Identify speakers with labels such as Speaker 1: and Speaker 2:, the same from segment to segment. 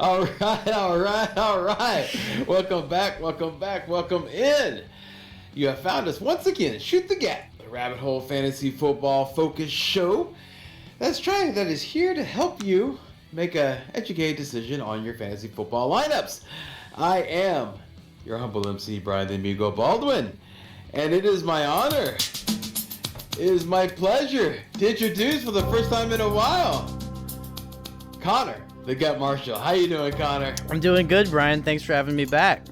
Speaker 1: All right, all right, all right. Welcome back, welcome back, welcome in. You have found us once again. Shoot the Gap, the Rabbit Hole Fantasy Football Focus Show that is here to help you make a educated decision on your fantasy football lineups. I am your humble MC, Brian the Amigo Baldwin, and it is my honor, it is my pleasure to introduce for the first time in a while, Connor, the Gut Marshall. How you doing, Connor?
Speaker 2: I'm doing good, Brian. Thanks for having me back.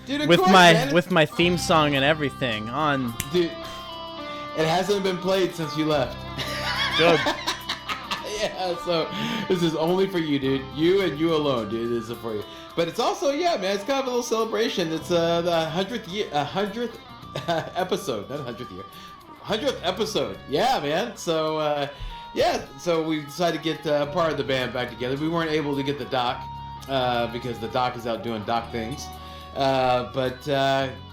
Speaker 1: Dude,
Speaker 2: with
Speaker 1: course,
Speaker 2: my
Speaker 1: man.
Speaker 2: with my theme song and everything on.
Speaker 1: Dude, it hasn't been played since you left.
Speaker 2: Good.
Speaker 1: Yeah, so this is only for you, dude. You and you alone, dude. This is for you. But it's also, yeah, man, it's kind of a little celebration. It's the 100th year, 100th episode, not 100th year, 100th episode. Yeah, man. So, yeah, so we decided to get part of the band back together. We weren't able to get the doc because the doc is out doing doc things. But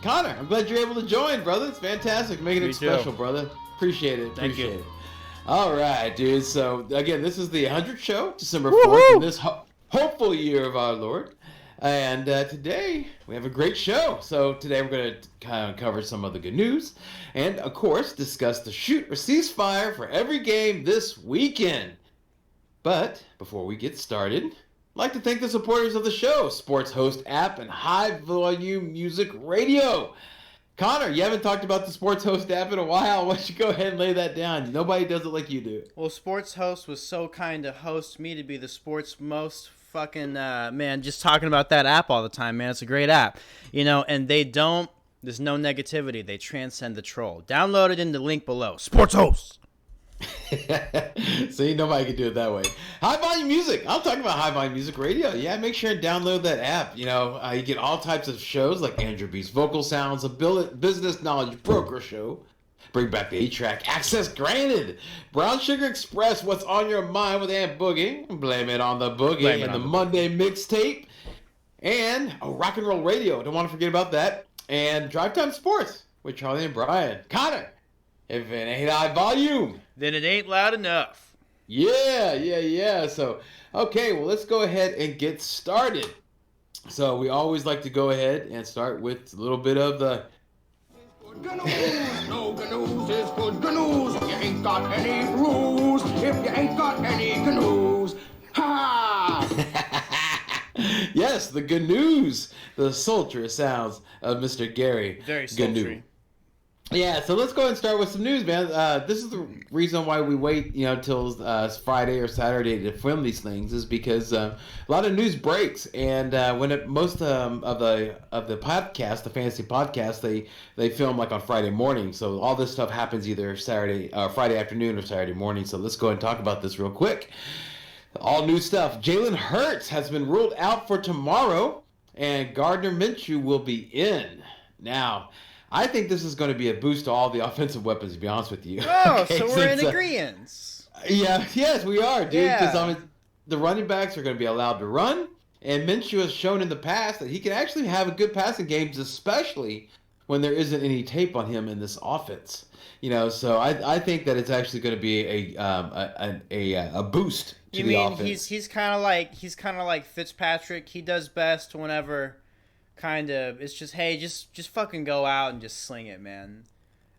Speaker 1: Connor, I'm glad you're able to join, brother. It's fantastic. Making it special, brother. Appreciate it. Appreciate it. All right, dude. So, again, this is the 100th show, December 4th, in this hopeful year of our Lord. And today, we have a great show. So, today we're going to kind of cover some of the good news. And, of course, discuss the shoot or ceasefire for every game this weekend. But, before we get started, I'd like to thank the supporters of the show, Sports Host app and High Volume Music Radio. Connor, you haven't talked about the Sports Host app in a while. Why don't you go ahead and lay that down? Nobody does it like you do.
Speaker 2: Well, Sports Host was so kind to host me to be the sports most fucking, man, just talking about that app all the time, man. It's a great app. You know, and there's no negativity. They transcend the troll. Download it in the link below. Sports Host.
Speaker 1: See, nobody can do it that way. High Volume Music. I'll talk about High Volume Music Radio. Yeah, make sure and download that app. You know, you get all types of shows like Andrew B's Vocal Sounds, a business knowledge broker show. Bring back the 8-track. Access granted. Brown Sugar Express. What's on your mind with Aunt Boogie? Blame it on the boogie. And the Monday mixtape. And Rock and Roll Radio. Don't want to forget about that. And Drive Time Sports with Charlie and Brian. Connor, if it ain't high volume,
Speaker 2: then it ain't loud enough.
Speaker 1: Yeah. So, okay, well, let's go ahead and get started. So, we always like to go ahead and start with a little bit of the...
Speaker 3: Good news, no good news is good news. If you ain't got any rules, if you ain't got any canoes, ha!
Speaker 1: Yes, the good news, the sultry sounds of Mr. Gary.
Speaker 2: Very sultry.
Speaker 1: Gnu. Yeah, so let's go ahead and start with some news, man. This is the reason why we wait, till Friday or Saturday to film these things, is because a lot of news breaks, and most of the podcast, the fantasy podcast, they film like on Friday morning. So all this stuff happens either Friday afternoon or Saturday morning. So let's go ahead and talk about this real quick. All new stuff. Jalen Hurts has been ruled out for tomorrow, and Gardner Minshew will be in. Now, I think this is going to be a boost to all the offensive weapons, to be honest with you.
Speaker 2: Oh, okay, so we're in agreement.
Speaker 1: Yes, we are, dude.
Speaker 2: Yeah.
Speaker 1: Because the running backs are going to be allowed to run, and Minshew has shown in the past that he can actually have a good passing games, especially when there isn't any tape on him in this offense. So I think that it's actually going to be a boost to the offense.
Speaker 2: He's kind of like Fitzpatrick. He does best whenever. It's just, hey, just fucking go out and just sling it, man.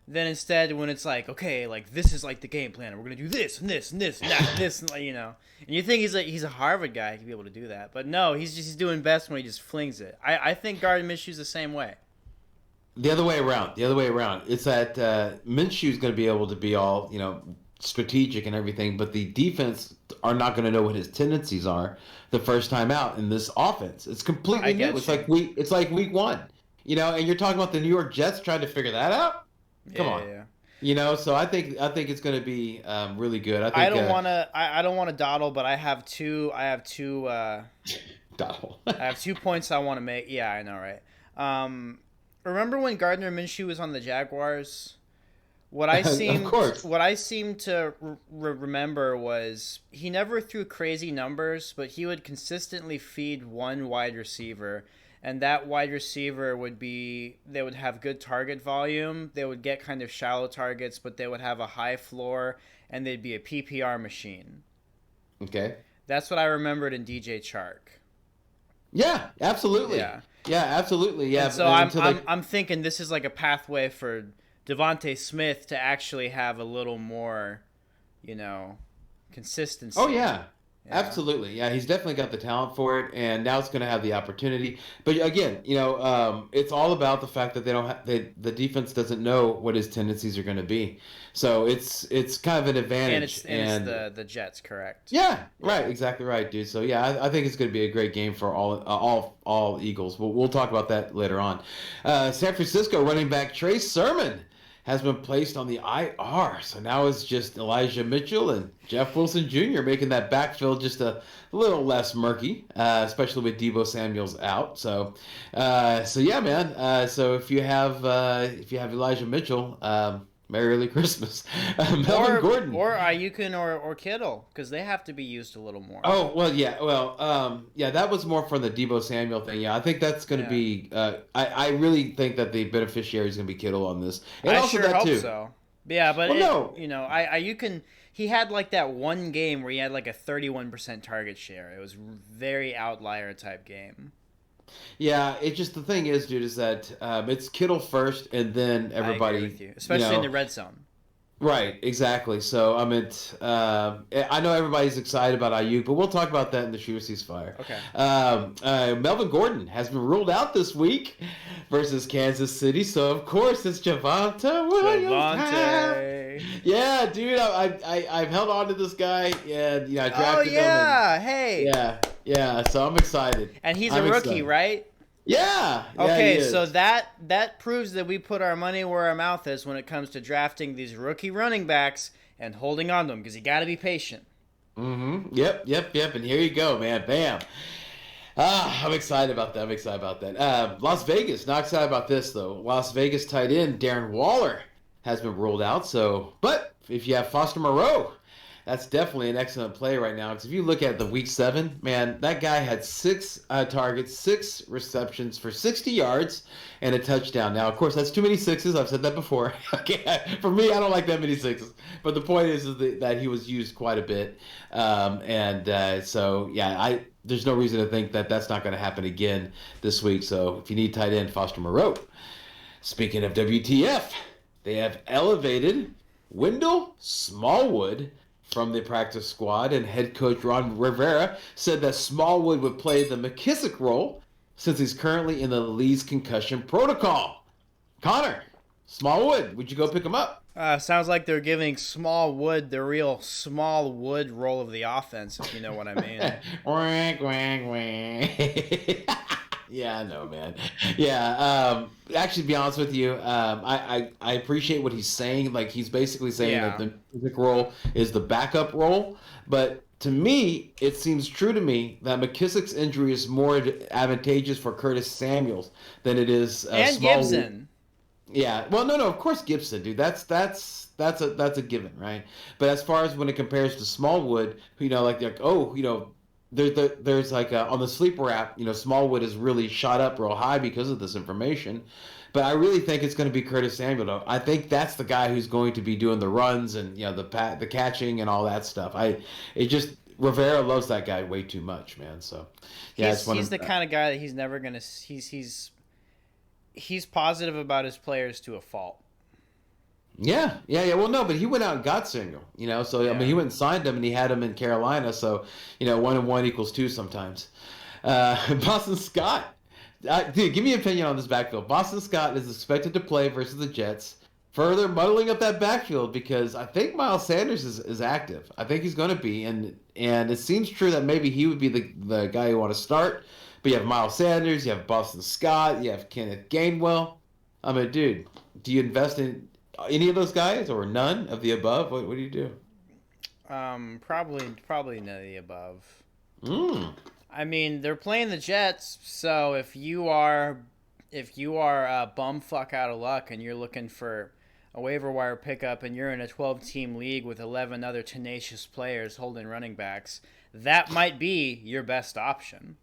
Speaker 2: Then instead, when it's like, okay, like this is like the game plan, we're gonna do this and this and this and that, and this, and and you think he's a Harvard guy, he can be able to do that, but no, he's doing best when he just flings it. I think Gardner Minshew's the same way.
Speaker 1: The other way around. It's that Minshew's going to be able to be all strategic and everything, but the defense are not going to know what his tendencies are the first time out in this offense. It's completely new. It's like week one, and you're talking about the New York Jets trying to figure that out. Come on. Yeah. So I think it's going to be really good. I don't
Speaker 2: want to dawdle, but I have two
Speaker 1: dawdle.
Speaker 2: I have 2 points I want to make. Yeah, I know, right? Remember when Gardner Minshew was on the Jaguars? What I seem to remember was he never threw crazy numbers, but he would consistently feed one wide receiver, and that wide receiver they would have good target volume. They would get kind of shallow targets, but they would have a high floor, and they'd be a PPR machine.
Speaker 1: Okay.
Speaker 2: That's what I remembered in DJ Chark.
Speaker 1: Yeah, absolutely. Yeah, absolutely. Yeah.
Speaker 2: And so I'm thinking this is like a pathway for Devontae Smith to actually have a little more, consistency.
Speaker 1: Oh yeah. Absolutely. Yeah, he's definitely got the talent for it, and now it's going to have the opportunity. But again, it's all about the fact that they don't the defense doesn't know what his tendencies are going to be. So it's kind of an advantage.
Speaker 2: And it's the Jets, correct?
Speaker 1: Yeah, right, exactly right, dude. So yeah, I think it's going to be a great game for all Eagles. We'll talk about that later on. San Francisco running back Trey Sermon has been placed on the IR. So now it's just Elijah Mitchell and Jeff Wilson Jr. making that backfield just a little less murky, especially with Deebo Samuel's out. So yeah, man. So if you have Elijah Mitchell, Merry Early Christmas. Melvin Gordon.
Speaker 2: Or Ayukun or Kittle, because they have to be used a little more.
Speaker 1: Oh, well, yeah. Well, that was more for the Deebo Samuel thing. Yeah, I think that's going to be I really think that the beneficiary is going to be Kittle on this. And
Speaker 2: I
Speaker 1: also
Speaker 2: sure
Speaker 1: that
Speaker 2: hope
Speaker 1: too.
Speaker 2: so. Yeah, but
Speaker 1: Ayukun,
Speaker 2: he had like that one game where he had like a 31% target share. It was very outlier type game.
Speaker 1: Yeah, it's just the thing is, dude, is that it's Kittle first, and then everybody.
Speaker 2: I agree with you, especially in the red zone.
Speaker 1: Right, exactly. So I know everybody's excited about Ayuk, but we'll talk about that in the Shooter Ceasefire.
Speaker 2: Okay.
Speaker 1: Melvin Gordon has been ruled out this week versus Kansas City, so of course it's Javonte Williams. Yeah, dude, I've held on to this guy, and I drafted him.
Speaker 2: Hey.
Speaker 1: Yeah. So I'm excited.
Speaker 2: And he's a rookie, right?
Speaker 1: Yeah.
Speaker 2: Okay, so that proves that we put our money where our mouth is when it comes to drafting these rookie running backs and holding on to them, because you got to be patient.
Speaker 1: Mm-hmm. Yep. And here you go, man. Bam. I'm excited about that. Las Vegas, not excited about this, though. Las Vegas tight end Darren Waller has been ruled out. But if you have Foster Moreau, that's definitely an excellent play right now. Because if you look at the week 7, man, that guy had 6 targets, 6 receptions for 60 yards and a touchdown. Now, of course, that's too many sixes. I've said that before. For me, I don't like that many sixes. But the point is that he was used quite a bit. There's no reason to think that that's not going to happen again this week. So if you need tight end, Foster Moreau. Speaking of WTF, they have elevated Wendell Smallwood from the practice squad, and head coach Ron Rivera said that Smallwood would play the McKissick role since he's currently in the Lee's concussion protocol. Connor, Smallwood, would you go pick him up?
Speaker 2: Sounds like they're giving Smallwood the real Smallwood role of the offense, if you know what I mean.
Speaker 1: Yeah, I know, man. Yeah, actually, to be honest with you, I appreciate what he's saying. Like, he's basically saying that the McKissick role is the backup role. But to me, it seems true to me that McKissick's injury is more advantageous for Curtis Samuels than it is
Speaker 2: and
Speaker 1: Smallwood.
Speaker 2: Gibson.
Speaker 1: Yeah, well, no, of course Gibson, dude. That's a given, right? But as far as when it compares to Smallwood, there's like on the Sleeper app, Smallwood is really shot up real high because of this information. But I really think it's going to be Curtis Samuel, though. I think that's the guy who's going to be doing the runs and the catching and all that stuff. Rivera loves that guy way too much, man. So yeah,
Speaker 2: he's the kind of guy that he's never gonna. He's positive about his players to a fault.
Speaker 1: Yeah. Well, no, but he went out and got Samuel, So, I mean, he went and signed him, and he had him in Carolina. So, 1 and 1 equals 2 sometimes. Boston Scott. Dude, give me an opinion on this backfield. Boston Scott is expected to play versus the Jets, further muddling up that backfield because I think Miles Sanders is active. I think he's going to be, and it seems true that maybe he would be the guy you want to start. But you have Miles Sanders, you have Boston Scott, you have Kenneth Gainwell. I mean, dude, do you invest in any of those guys or none of the above? What do you do?
Speaker 2: Probably none of the above.
Speaker 1: I
Speaker 2: mean, they're playing the Jets, so if you are bumfuck out of luck and you're looking for a waiver wire pickup and you're in a 12-team league with 11 other tenacious players holding running backs, that might be your best option.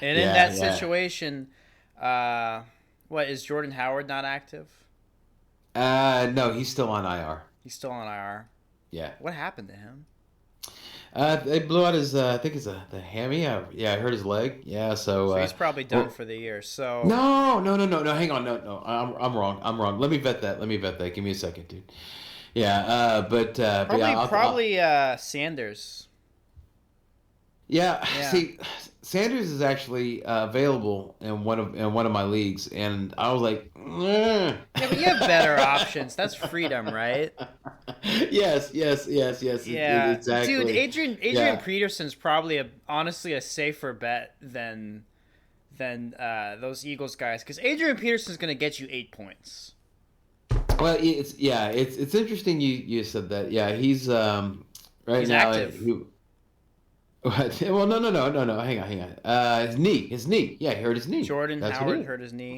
Speaker 2: And in that situation, what, is Jordan Howard not active?
Speaker 1: No, he's still on IR.
Speaker 2: He's still on IR.
Speaker 1: Yeah.
Speaker 2: What happened to him?
Speaker 1: They blew out his, I think it's the hammy. Yeah, I hurt his leg. Yeah,
Speaker 2: So he's probably done for the year. So
Speaker 1: no. Hang on, no. I'm wrong. Let me vet that. Give me a second, dude. Yeah, but yeah,
Speaker 2: probably Sanders.
Speaker 1: Yeah, see, Sanders is actually available in one of my leagues, and I was like,
Speaker 2: yeah, but you have better options. That's freedom, right?
Speaker 1: Yes.
Speaker 2: Yeah,
Speaker 1: Exactly.
Speaker 2: dude, Adrian Peterson's probably honestly a safer bet than those Eagles guys, because Adrian Peterson's gonna get you 8 points.
Speaker 1: Well, it's interesting you said that. Yeah, he's
Speaker 2: he's
Speaker 1: now
Speaker 2: active.
Speaker 1: Well, no. Hang on. His knee. Yeah, he hurt his knee.
Speaker 2: Jordan Howard hurt his knee.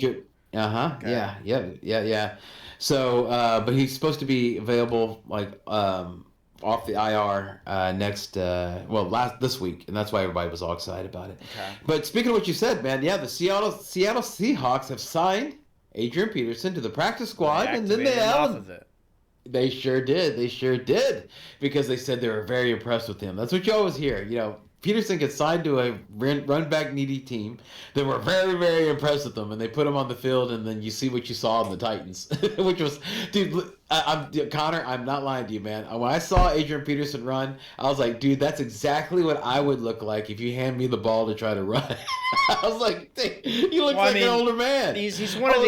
Speaker 1: Okay. Yeah. So, but he's supposed to be available off the IR this week, and that's why everybody was all excited about it.
Speaker 2: Okay.
Speaker 1: But speaking of what you said, man, yeah, the Seattle Seahawks have signed Adrian Peterson to the practice squad, and then They sure did, because they said they were very impressed with him. That's what you always hear. Peterson gets signed to a run back needy team. They were very, very impressed with him, and they put him on the field, and then you see what you saw in the Titans, which was, dude. Connor, I'm not lying to you, man. When I saw Adrian Peterson run, I was like, dude, that's exactly what I would look like if you hand me the ball to try to run. I was like, you look an older man.
Speaker 2: He's one of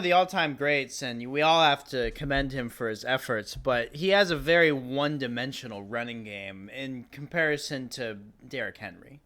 Speaker 2: the all-time greats, and we all have to commend him for his efforts. But he has a very one-dimensional running game in comparison to Derrick Henry.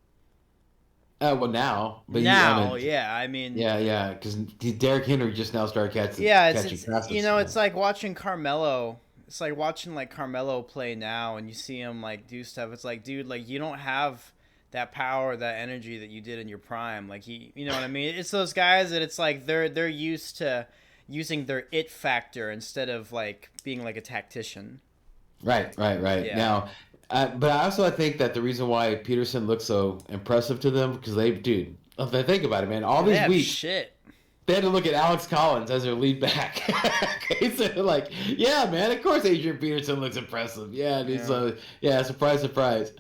Speaker 1: Well, now. But
Speaker 2: I mean.
Speaker 1: Yeah, because Derrick Henry just now started catching.
Speaker 2: Yeah, it's like watching Carmelo. It's like watching Carmelo play now, and you see him do stuff. It's like, dude, you don't have that power, that energy that you did in your prime. You know what I mean? It's those guys that it's like they're used to using their it factor instead of being a tactician.
Speaker 1: Right. Yeah. Now. But I think that the reason why Peterson looks so impressive to them, because if they think about it, man, all these weeks, they had to look at Alex Collins as their lead back. Okay, so they're like, yeah, man, of course Adrian Peterson looks impressive. Yeah, surprise.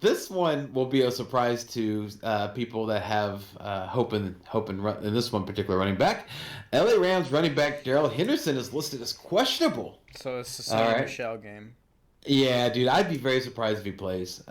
Speaker 1: This one will be a surprise to people that have hope in this one particular running back. LA Rams running back Darrell Henderson is listed as questionable.
Speaker 2: So it's the Sony Michel game.
Speaker 1: Yeah, dude, I'd be very surprised if he plays.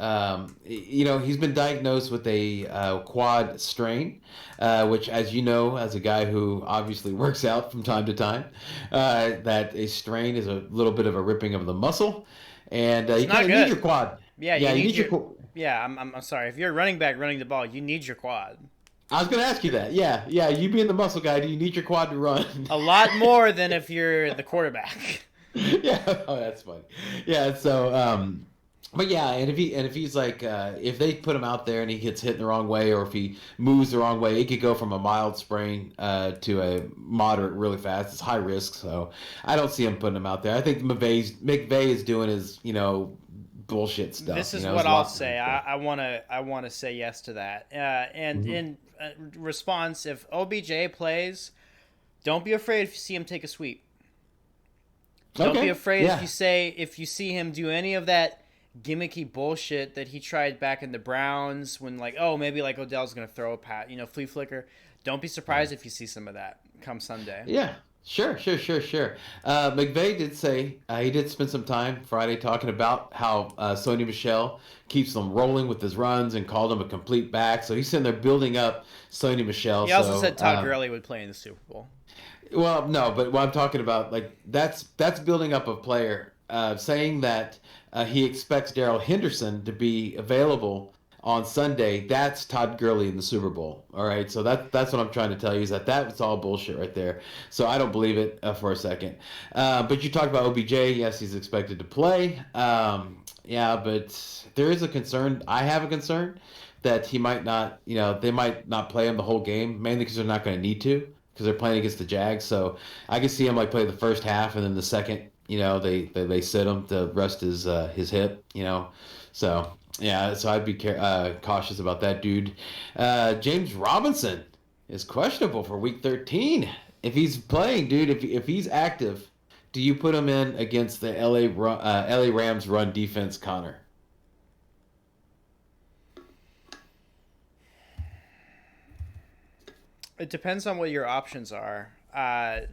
Speaker 1: He's been diagnosed with a quad strain, which, as you know, as a guy who obviously works out from time to time, that a strain is a little bit of a ripping of the muscle, and you kind of need your quad.
Speaker 2: Yeah, you need your. Yeah, I'm sorry. If you're a running back running the ball, you need your quad.
Speaker 1: I was going to ask you that. Yeah. You being the muscle guy, do you need your quad to run?
Speaker 2: A lot more than if you're the quarterback.
Speaker 1: Yeah, that's funny. Yeah, so but yeah, and if he's if they put him out there and he gets hit in the wrong way, or if he moves the wrong way, it could go from a mild sprain to a moderate really fast. It's high risk, so I don't see him putting him out there. I think McVay is doing his bullshit stuff.
Speaker 2: This is what I'll say. I want to say yes to that. And in response, if OBJ plays, don't be afraid if you see him take a sweep. Don't be afraid if you see him do any of that gimmicky bullshit that he tried back in the Browns when maybe Odell's gonna throw a flea flicker. Don't be surprised if you see some of that come Sunday.
Speaker 1: Yeah, sure. McVay did say he did spend some time Friday talking about how Sony Michel keeps them rolling with his runs and called him a complete back. So he's sitting there building up Sony Michel.
Speaker 2: He also said Todd Gurley would play in the Super Bowl.
Speaker 1: Well, no, but what I'm talking about, that's building up a player, saying that he expects Darrell Henderson to be available on Sunday. That's Todd Gurley in the Super Bowl. All right, so that's what I'm trying to tell you, is that's all bullshit right there. So I don't believe it for a second. But you talked about OBJ. Yes, he's expected to play. Yeah, but there is a concern. I have a concern that he might not. They might not play him the whole game, mainly because they're not going to need to, because they're playing against the Jags. So I can see him play the first half, and then the second, they sit him to rest his hip, So yeah, so I'd be cautious about that, dude. James Robinson is questionable for Week 13. If he's playing, dude, if he's active, do you put him in against the LA Rams run defense, Connor?
Speaker 2: It depends on what your options are.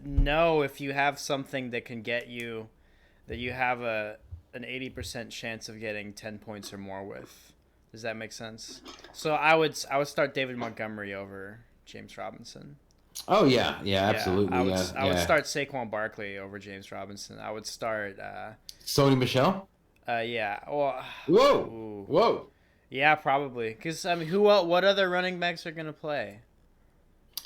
Speaker 2: No, if you have something that can get you, that you have an 80% chance of getting 10 points or more with. Does that make sense? So I would start David Montgomery over James Robinson.
Speaker 1: Oh yeah, absolutely.
Speaker 2: I would start Saquon Barkley over James Robinson. I would start
Speaker 1: Sony Michel.
Speaker 2: Yeah. Well,
Speaker 1: Whoa.
Speaker 2: Yeah, probably. Because I mean, what other running backs are gonna play?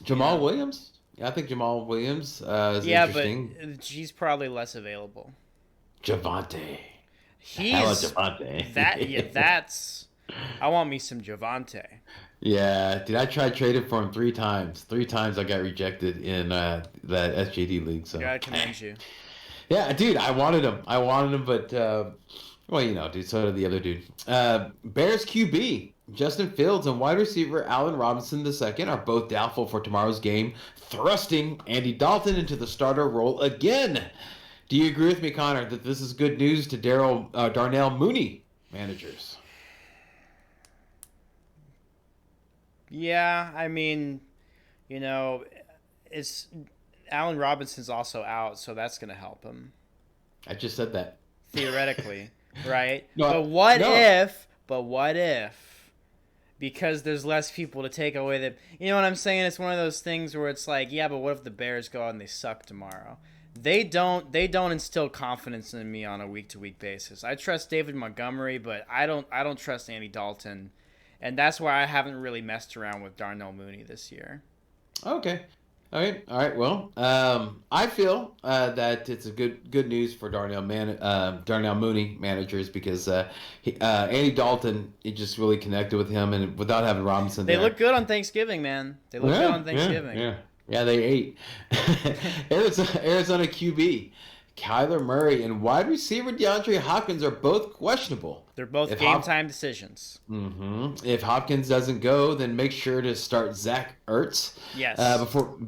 Speaker 1: Jamal Williams. Yeah, I think Jamal Williams is interesting.
Speaker 2: Yeah, but he's probably less available.
Speaker 1: Javonte.
Speaker 2: That's. I want me some Javonte.
Speaker 1: Yeah, dude, I tried trading for him 3 times. 3 times I got rejected in that SJD league. So
Speaker 2: I commend you.
Speaker 1: Yeah, dude, I wanted him, but well, dude, so did the other dude. Bears QB Justin Fields and wide receiver Allen Robinson II are both doubtful for tomorrow's game, thrusting Andy Dalton into the starter role again. Do you agree with me, Connor, that this is good news to Darnell Mooney managers?
Speaker 2: Yeah, I mean, it's Allen Robinson's also out, so that's going to help him.
Speaker 1: I just said that.
Speaker 2: Theoretically, right? But what if, because there's less people to take away the... You know what I'm saying? It's one of those things where it's like, yeah, but what if the Bears go out and they suck tomorrow? They don't instill confidence in me on a week-to-week basis. I trust David Montgomery, but I don't trust Andy Dalton. And that's why I haven't really messed around with Darnell Mooney this year. Okay.
Speaker 1: All right. Well, I feel that it's a good news for Darnell Mooney managers because Andy Dalton, it just really connected with him, and without having Robinson,
Speaker 2: they look good on Thanksgiving, man. They look good on Thanksgiving.
Speaker 1: Yeah, they ate. Arizona QB Kyler Murray and wide receiver DeAndre Hopkins are both questionable.
Speaker 2: They're both game-time decisions.
Speaker 1: Mm-hmm. If Hopkins doesn't go, then make sure to start Zach Ertz.
Speaker 2: Yes.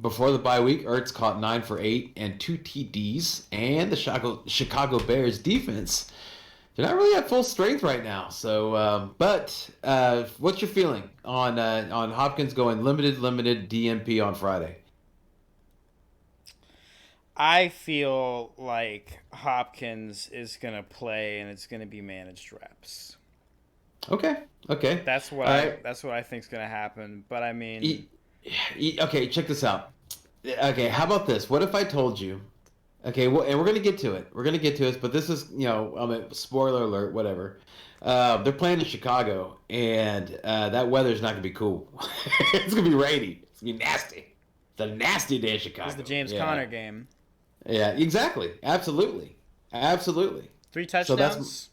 Speaker 1: Before the bye week, Ertz caught 9 for 8 and 2 TDs. And the Chicago Bears defense, they're not really at full strength right now. So, but what's your feeling on Hopkins going limited DNP on Friday?
Speaker 2: I feel like Hopkins is going to play and it's going to be managed reps.
Speaker 1: Okay.
Speaker 2: That's what I think is going to happen. But I mean,
Speaker 1: okay, check this out. Okay, how about this? What if I told you? Okay, well, and we're going to get to it. But this is, spoiler alert, whatever. They're playing in Chicago, and that weather's not going to be cool. It's going to be rainy. It's going to be nasty. It's a nasty day in Chicago.
Speaker 2: It's the James Conner game.
Speaker 1: Yeah, exactly. Absolutely.
Speaker 2: 3 touchdowns.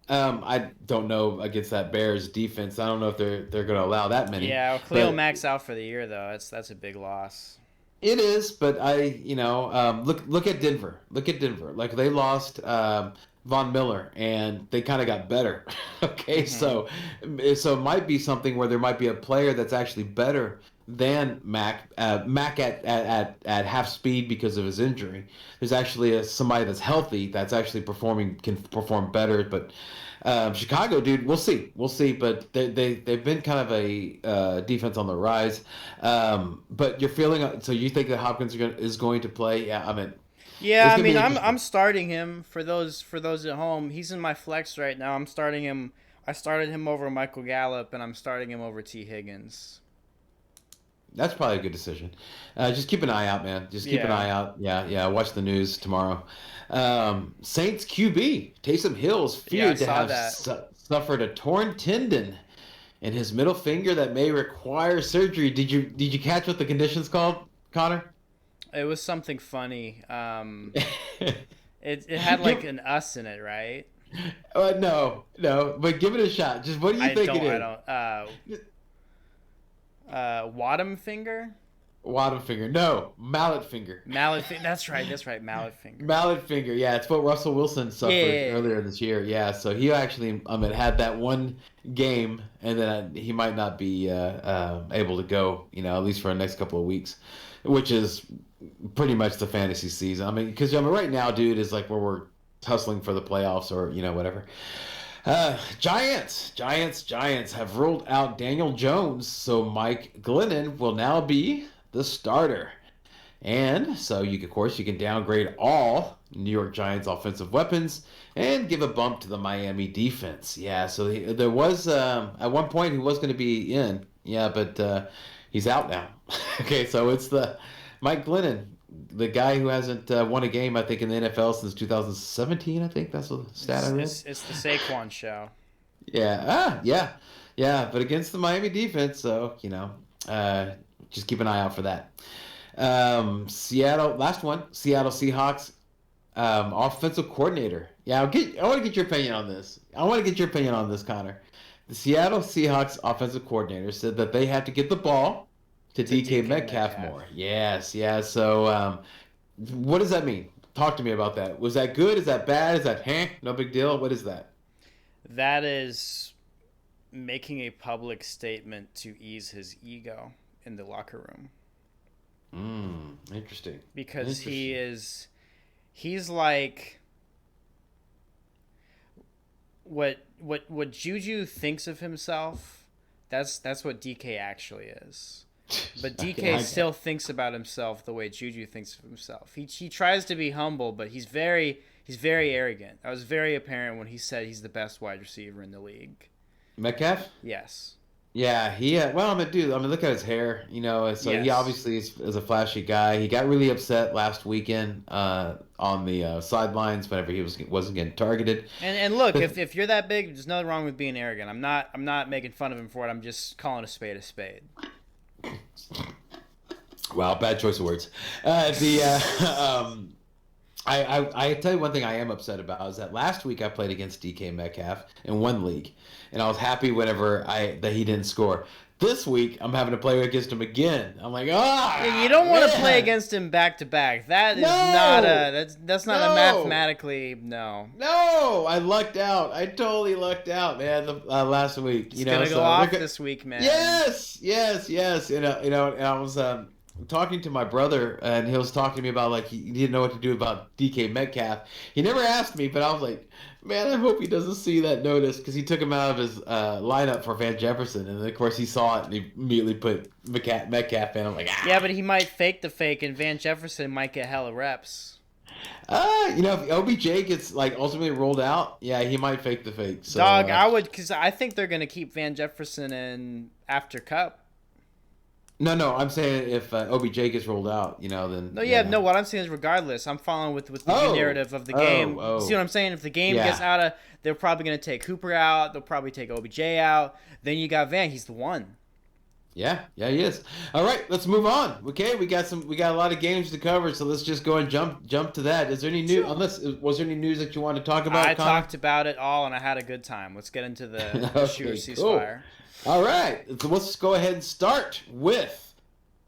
Speaker 1: So I don't know against that Bears defense. I don't know if they're going to allow that many.
Speaker 2: Yeah, Khalil Mack's out for the year though. That's a big loss.
Speaker 1: It is, but look at Denver. Like they lost Von Miller, and they kind of got better. Okay, mm-hmm. So it might be something where there might be a player that's actually better than Mac. Mac at half speed because of his injury. There's actually somebody that's healthy that's actually can perform better. But Chicago, dude, we'll see. But they've been kind of a defense on the rise. But you're feeling so you think that Hopkins is going to play? Yeah, I mean.
Speaker 2: Yeah, I mean, I'm starting him for those at home. He's in my flex right now. I'm starting him. I started him over Michael Gallup, and I'm starting him over T. Higgins.
Speaker 1: That's probably a good decision. Just keep an eye out, man. Just keep an eye out. Yeah. Watch the news tomorrow. Saints QB Taysom Hill's feared to have suffered a torn tendon in his middle finger that may require surgery. Did you catch what the condition's called, Connor?
Speaker 2: It was something funny. It had like an us in it, right?
Speaker 1: No. But give it a shot. Just what do you think it is?
Speaker 2: I don't. Wadham finger?
Speaker 1: Wadham finger. No, mallet finger.
Speaker 2: That's right. Mallet finger.
Speaker 1: Mallet finger. Yeah, it's what Russell Wilson suffered earlier this year. Yeah, so he actually had that one game, and then he might not be able to go. At least for the next couple of weeks, which is pretty much the fantasy season. I mean, because right now, dude, is like where we're hustling for the playoffs or whatever. Giants have ruled out Daniel Jones, so Mike Glennon will now be the starter. And so of course, you can downgrade all New York Giants offensive weapons and give a bump to the Miami defense. Yeah, so there was at one point he was going to be in. Yeah, but he's out now. Okay, so it's the Mike Glennon, the guy who hasn't won a game, I think, in the NFL since 2017. I think that's the stat I read.
Speaker 2: It's the Saquon show.
Speaker 1: Yeah. But against the Miami defense, so just keep an eye out for that. Seattle Seahawks offensive coordinator. Yeah, I want to get your opinion on this. Connor. The Seattle Seahawks offensive coordinator said that they have to get the ball to DK Metcalf more. Yes. So, what does that mean? Talk to me about that. Was that good? Is that bad? Is that no big deal? What is that?
Speaker 2: That is making a public statement to ease his ego in the locker room.
Speaker 1: Interesting.
Speaker 2: Because he's like what Juju thinks of himself. That's what DK actually is. But DK still thinks about himself the way Juju thinks of himself. He tries to be humble, but he's very arrogant. That was very apparent when he said he's the best wide receiver in the league.
Speaker 1: Metcalf?
Speaker 2: Yes.
Speaker 1: Yeah, look at his hair, so yes. He obviously is a flashy guy. He got really upset last weekend on the sidelines whenever he wasn't getting targeted.
Speaker 2: And look, if you're that big, there's nothing wrong with being arrogant. I'm not making fun of him for it. I'm just calling a spade a spade.
Speaker 1: Wow, bad choice of words. I tell you one thing I am upset about is that last week I played against DK Metcalf in one league, and I was happy that he didn't score. This week I'm having to play against him again. I'm like,
Speaker 2: you don't want to play against him back to back. That is that's not a mathematically no.
Speaker 1: No, I lucked out. I totally lucked out, man. Last week,
Speaker 2: it's gonna go off this week, man.
Speaker 1: Yes. And I was talking to my brother, and he was talking to me about he didn't know what to do about DK Metcalf. He never asked me, but I was like, man, I hope he doesn't see that notice, because he took him out of his lineup for Van Jefferson, and of course he saw it and he immediately put Metcalf in. I'm like,
Speaker 2: Yeah, but he might fake the fake, and Van Jefferson might get hella reps.
Speaker 1: If OBJ gets ultimately rolled out, yeah, he might fake the fake. So,
Speaker 2: I would, because I think they're gonna keep Van Jefferson in after Cup.
Speaker 1: No, I'm saying if OBJ gets rolled out, then...
Speaker 2: No, what I'm saying is regardless. I'm following with the narrative of the game. See what I'm saying? If the game gets out of... They're probably going to take Cooper out. They'll probably take OBJ out. Then you got Van. He's the one.
Speaker 1: Yeah, he is. All right, let's move on. Okay, we got a lot of games to cover, so let's just go and jump to that. Is there any news? Was there any news that you wanted to talk about,
Speaker 2: I
Speaker 1: Connor?
Speaker 2: talked about it all, and I had a good time. Let's get into the shooter ceasefire.
Speaker 1: All right, so let's go ahead and start with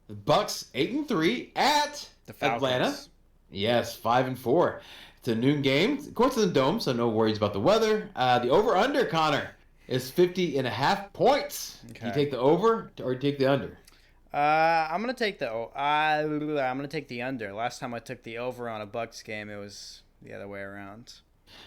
Speaker 1: the Bucks 8-3 at
Speaker 2: the Falcons.
Speaker 1: Atlanta. Yes, 5-4. It's a noon game. Of course, it's a dome, so no worries about the weather. The over/under, Connor, is 50.5 points. Okay. Do you take the over or take the under?
Speaker 2: I'm gonna take the under. Last time I took the over on a Bucks game, it was the other way around.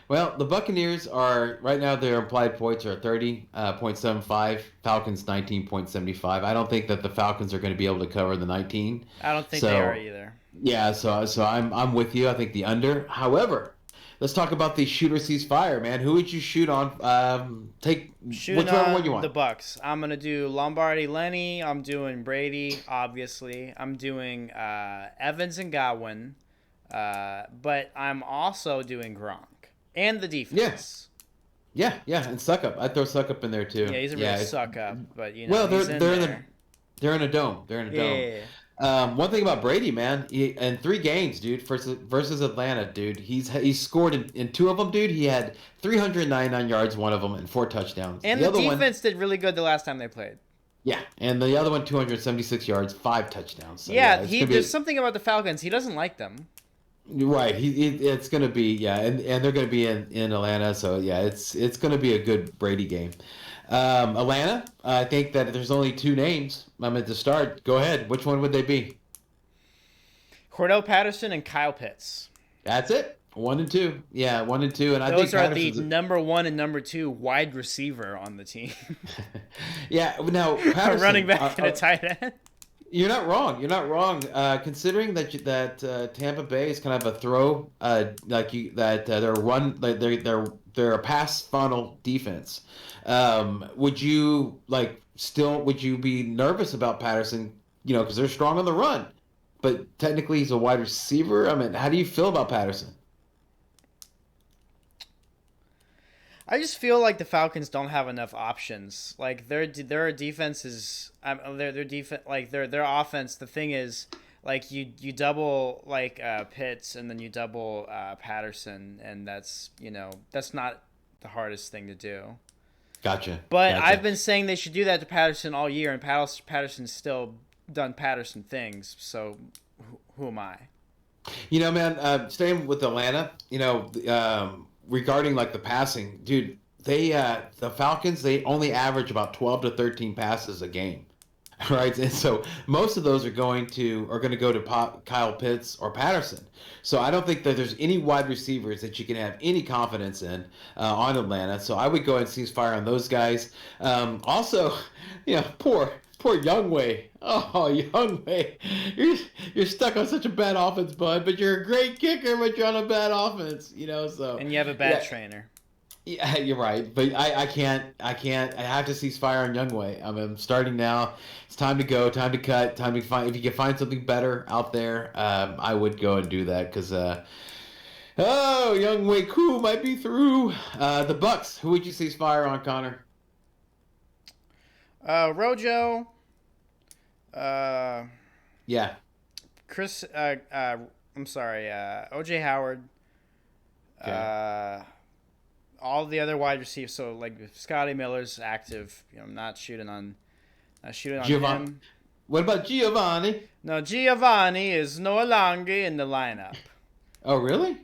Speaker 1: Well, the Buccaneers are right now. Their implied points are 30.75. Falcons 19.75. I don't think that the Falcons are going to be able to cover the 19.
Speaker 2: I don't think they are either.
Speaker 1: Yeah, so I'm with you. I think the under. However, let's talk about the shooter ceasefire, man. Who would you shoot on? Whichever one you want.
Speaker 2: The Bucks. I'm gonna do Lombardi, Lenny. I'm doing Brady, obviously. I'm doing Evans and Godwin, but I'm also doing Gronk and the defense.
Speaker 1: Yeah, and Suckup. I'd throw Suckup in there too.
Speaker 2: Yeah, he's a real suck-up, but
Speaker 1: they're in a dome. One thing about Brady, man, in 3 games, dude, versus Atlanta, dude, he's scored in 2 of them, dude. He had 399 yards, 1 of them, and 4 touchdowns.
Speaker 2: And the defense did really good the last time they played.
Speaker 1: Yeah, and the other one, 276 yards, 5 touchdowns. So,
Speaker 2: there's something about the Falcons. He doesn't like them.
Speaker 1: Right, it's going to be, and they're going to be in Atlanta, so, yeah, it's going to be a good Brady game. Atlanta, I think that there's only 2 names I'm at the start. Go ahead. Which one would they be?
Speaker 2: Cordell Patterson and Kyle Pitts.
Speaker 1: That's it. 1 and 2. Yeah, 1 and 2, and I think
Speaker 2: Those are the
Speaker 1: Patterson's
Speaker 2: number 1 and number 2 wide receiver on the team.
Speaker 1: yeah. Now
Speaker 2: A
Speaker 1: Patterson,
Speaker 2: running back and a tight end.
Speaker 1: You're not wrong. You're not wrong. Considering that Tampa Bay is kind of a throw, they're run, like they're a pass funnel defense. Would you would you be nervous about Patterson? Because they're strong on the run, but technically he's a wide receiver. I mean, how do you feel about Patterson?
Speaker 2: I just feel like the Falcons don't have enough options. Like their defense is their defense, like their offense. The thing is, like you double Pitts and then you double Patterson, and that's not the hardest thing to do.
Speaker 1: Gotcha.
Speaker 2: But I've been saying they should do that to Patterson all year, and Patterson's still done Patterson things. So who am I?
Speaker 1: Man, staying with Atlanta, regarding like the passing, dude, the Falcons, they only average about 12 to 13 passes a game. Right, and so most of those are going to go to Kyle Pitts or Patterson. So I don't think that there's any wide receivers that you can have any confidence in on Atlanta. So I would go and cease fire on those guys. Also, poor Youngway. Oh, Youngway, you're stuck on such a bad offense, bud. But you're a great kicker, but you're on a bad offense. So
Speaker 2: and you have a bad trainer.
Speaker 1: Yeah, you're right, but I can't. I have to cease fire on Youngway. I'm starting now. It's time to go. Time to cut. Time to find. If you can find something better out there, I would go and do that because. Youngway Koo might be through. The Bucks. Who would you cease fire on, Connor?
Speaker 2: Rojo.
Speaker 1: Yeah.
Speaker 2: Chris. I'm sorry. OJ Howard.
Speaker 1: Okay.
Speaker 2: All the other wide receivers. So like if Scotty Miller's active, I'm not shooting on him.
Speaker 1: What about Giovanni?
Speaker 2: No, Giovanni is no longer in the lineup.
Speaker 1: Oh, really?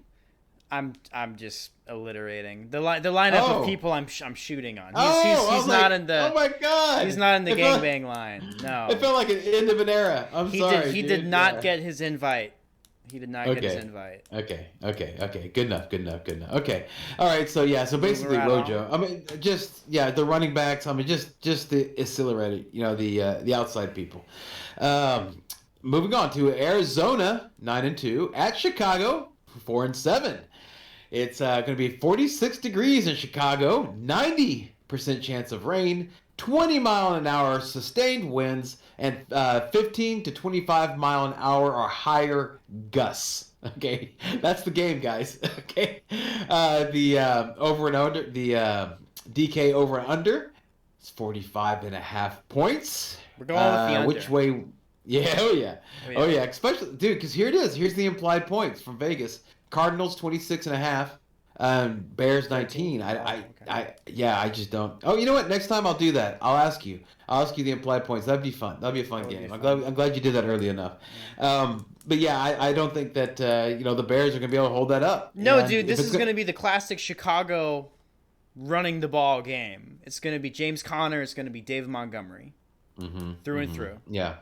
Speaker 2: I'm just alliterating the lineup of people I'm shooting on. He's not in the.
Speaker 1: Oh my God!
Speaker 2: He's not in the gangbang line. No.
Speaker 1: It felt like an end of an era. Sorry.
Speaker 2: He did not get his invite. He did not get his invite.
Speaker 1: Okay. Good enough. Okay. All right. So basically Rojo. I mean, the running backs. I mean, just the accelerated. The outside people. Moving on to Arizona, 9-2 at Chicago, 4-7. It's going to be 46 degrees in Chicago, 90% chance of rain, 20-mile-an-hour sustained winds, and 15 to 25-mile-an-hour or higher gusts. Okay, that's the game, guys. Okay, the over and under, the DK over and under, is 45.5 points.
Speaker 2: We're going with the under.
Speaker 1: Which way? Yeah, oh yeah, especially, dude, because here it is. Here's the implied points from Vegas. Cardinals 26.5, Bears 19. I just don't. Oh, you know what? Next time I'll do that. I'll ask you the implied points. That'd be fun. That'd be a fun game. I'm glad you did that early enough. But yeah, I don't think that the Bears are gonna be able to hold that up.
Speaker 2: No, and dude, this is gonna be the classic Chicago running the ball game. It's gonna be James Conner. It's gonna be David Montgomery, through and through.
Speaker 1: Yeah.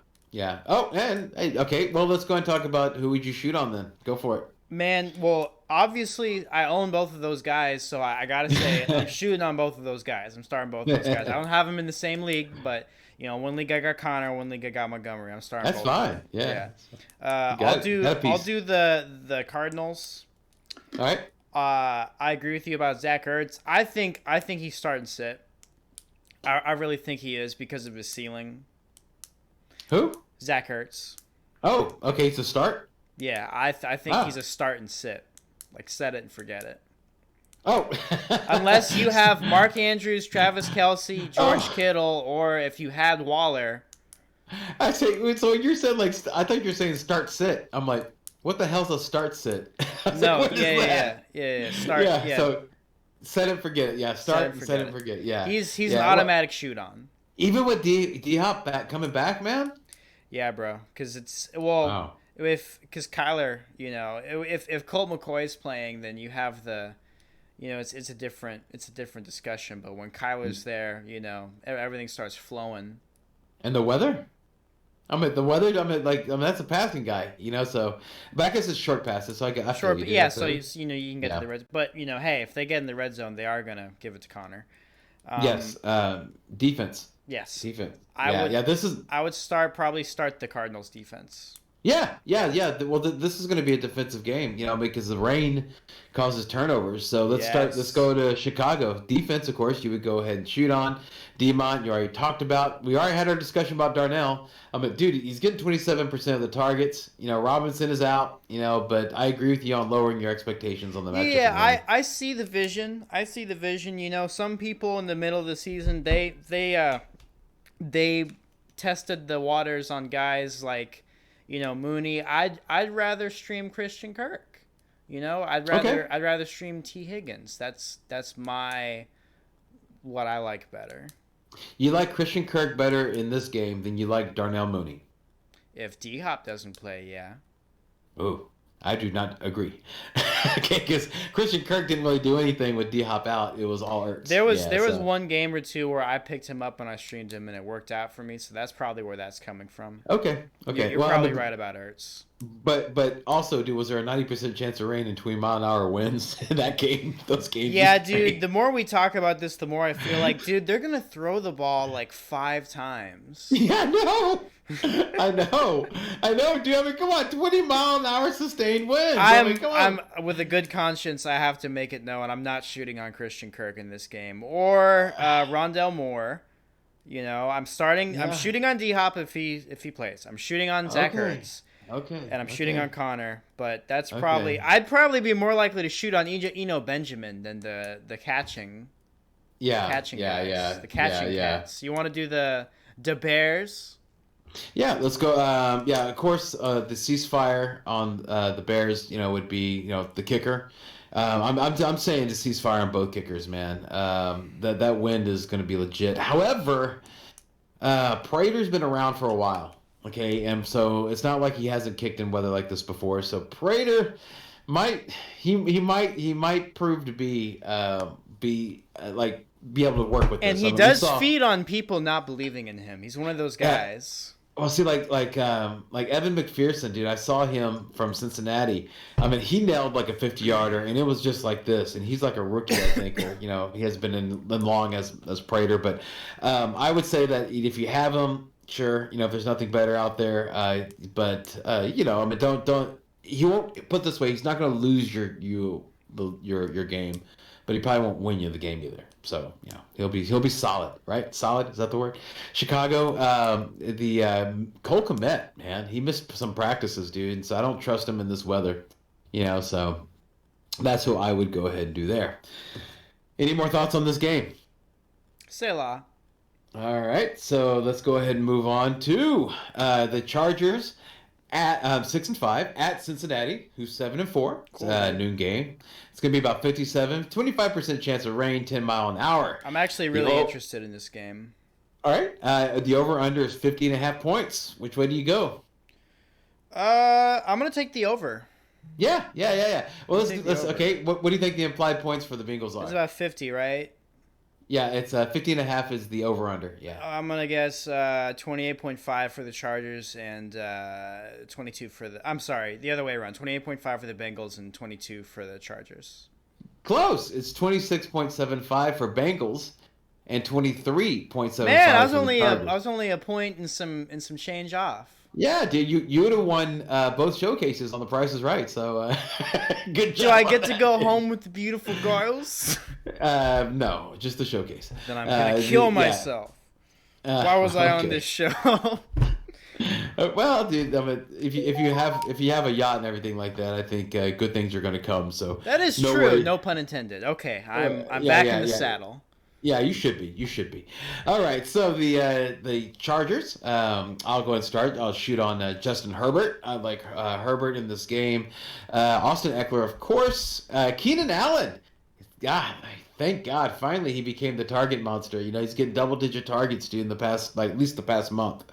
Speaker 1: Oh, and hey, okay. Well, let's go and talk about who would you shoot on then. Go for it.
Speaker 2: Man, well, obviously I own both of those guys, so I gotta say I'm shooting on both of those guys. I'm starting both of those guys. I don't have them in the same league, but one league I got Connor, one league I got Montgomery. I'm starting.
Speaker 1: That's
Speaker 2: both
Speaker 1: fine. Yeah.
Speaker 2: I'll do the Cardinals.
Speaker 1: All right.
Speaker 2: I agree with you about Zach Ertz. I think he's starting to sit. I really think he is because of his ceiling.
Speaker 1: Who?
Speaker 2: Zach Ertz.
Speaker 1: Oh, okay. It's a start.
Speaker 2: Yeah, I think he's a start and sit. Like, set it and forget it.
Speaker 1: Oh.
Speaker 2: Unless you have Mark Andrews, Travis Kelce, George Kittle, or if you had Waller.
Speaker 1: I say, so you're saying, I thought you were saying start sit. I'm like, what the hell's a start sit?
Speaker 2: No, yeah. Start, yeah.
Speaker 1: So set and forget it. Yeah, start and set and forget it. Yeah.
Speaker 2: He's an automatic shoot on.
Speaker 1: Even with D-Hop coming back, man?
Speaker 2: Yeah, bro. Because it's,
Speaker 1: wow.
Speaker 2: Because Kyler, if Colt McCoy is playing, then you have the, it's a different discussion. But when Kyler's there, everything starts flowing.
Speaker 1: And the weather? I'm at the weather. That's a passing guy, So, but I guess it's short passes. So I
Speaker 2: short.
Speaker 1: feel
Speaker 2: Yeah. So you can get to the red. But hey, if they get in the red zone, they are gonna give it to Connor.
Speaker 1: Yes. Defense.
Speaker 2: Yes.
Speaker 1: Defense.
Speaker 2: I would probably start the Cardinals defense.
Speaker 1: Yeah. Well, this is going to be a defensive game, because the rain causes turnovers. So let's go to Chicago. Defense, of course, you would go ahead and shoot on. Demont, you already talked about. We already had our discussion about Darnell. Dude, he's getting 27% of the targets. Robinson is out, but I agree with you on lowering your expectations on the matchup.
Speaker 2: Yeah, I see the vision. Some people in the middle of the season, they tested the waters on guys like, Mooney. I'd rather stream Christian Kirk. I'd rather stream T. Higgins. That's what I like better.
Speaker 1: You like Christian Kirk better in this game than you like Darnell Mooney?
Speaker 2: If D-Hop doesn't play, yeah.
Speaker 1: Oh, I do not agree. Okay, because Christian Kirk didn't really do anything with D-Hop out. It was all Ertz.
Speaker 2: There was one game or two where I picked him up and I streamed him and it worked out for me, so that's probably where that's coming from.
Speaker 1: Okay.
Speaker 2: You're probably right about Ertz.
Speaker 1: But also, dude, was there a 90% chance of rain and 20-mile-an-hour winds in that game? Those games.
Speaker 2: Yeah, dude. The more we talk about this, the more I feel like, dude, they're gonna throw the ball like 5 times.
Speaker 1: Yeah, no. I know, dude. Come on, 20-mile-an-hour sustained winds.
Speaker 2: I'm with a good conscience. I have to make it known I'm not shooting on Christian Kirk in this game or Rondell Moore. I'm shooting on D-Hop if he plays. I'm shooting on Zach Ertz.
Speaker 1: Okay.
Speaker 2: And I'm shooting on Connor, but that's probably I'd probably be more likely to shoot on Eno Benjamin than the catching.
Speaker 1: Yeah.
Speaker 2: Catching guys. The catching cats. You want to do the Bears?
Speaker 1: Yeah, let's go. Of course, the ceasefire on the Bears, would be, the kicker. I'm saying the ceasefire on both kickers, man. That wind is going to be legit. However, Prater's been around for a while. Okay, and so it's not like he hasn't kicked in weather like this before. So Prater might prove to be able to work with this.
Speaker 2: And he does feed on people not believing in him. He's one of those guys.
Speaker 1: Well, see, like Evan McPherson, dude. I saw him from Cincinnati. He nailed like a 50-yarder, and it was just like this. And he's like a rookie, I think. Or, he has been in long as Prater. But I would say that if you have him. Sure, if there's nothing better out there, don't. He won't put it this way. He's not going to lose your game, but he probably won't win you the game either. So he'll be solid, right? Solid, is that the word? Chicago, Cole Kmet, man, he missed some practices, dude. And so I don't trust him in this weather, So that's who I would go ahead and do there. Any more thoughts on this game?
Speaker 2: Selah.
Speaker 1: All right, so let's go ahead and move on to the Chargers at 6-5 at Cincinnati, who's 7-4. It's a noon game. It's gonna be about 25% chance of rain, 10-mile-an-hour.
Speaker 2: I'm actually really interested in this game.
Speaker 1: All right, the over/under is 50.5 points. Which way do you go?
Speaker 2: I'm gonna take the over.
Speaker 1: Yeah. Well, let's okay. What do you think the implied points for the Bengals are?
Speaker 2: It's about 50, right?
Speaker 1: Yeah, it's 50.5 is the over/under. Yeah.
Speaker 2: I'm gonna guess 28.5 for the Chargers and 22 for the. I'm sorry, the other way around. 28.5 for the Bengals and 22 for the Chargers.
Speaker 1: Close. It's 26.75 for Bengals and 23.75.
Speaker 2: Man, I was only a point and some change off.
Speaker 1: Yeah, dude, you would have won both showcases on The Price is Right. So good job.
Speaker 2: Do I get to go home with the beautiful girls?
Speaker 1: No, just the showcase.
Speaker 2: Then I'm gonna kill myself. Why was I on this show?
Speaker 1: Well, dude, if you have a yacht and everything like that, I think good things are going to come. So
Speaker 2: that is true. Worry. No pun intended. Okay, I'm back in the saddle.
Speaker 1: Yeah, you should be. All right, so the Chargers. I'll go ahead and start. I'll shoot on Justin Herbert. I like Herbert in this game. Austin Eckler, of course. Keenan Allen. God, thank God, finally he became the target monster. He's getting double-digit targets, dude, in the past, at least the past month.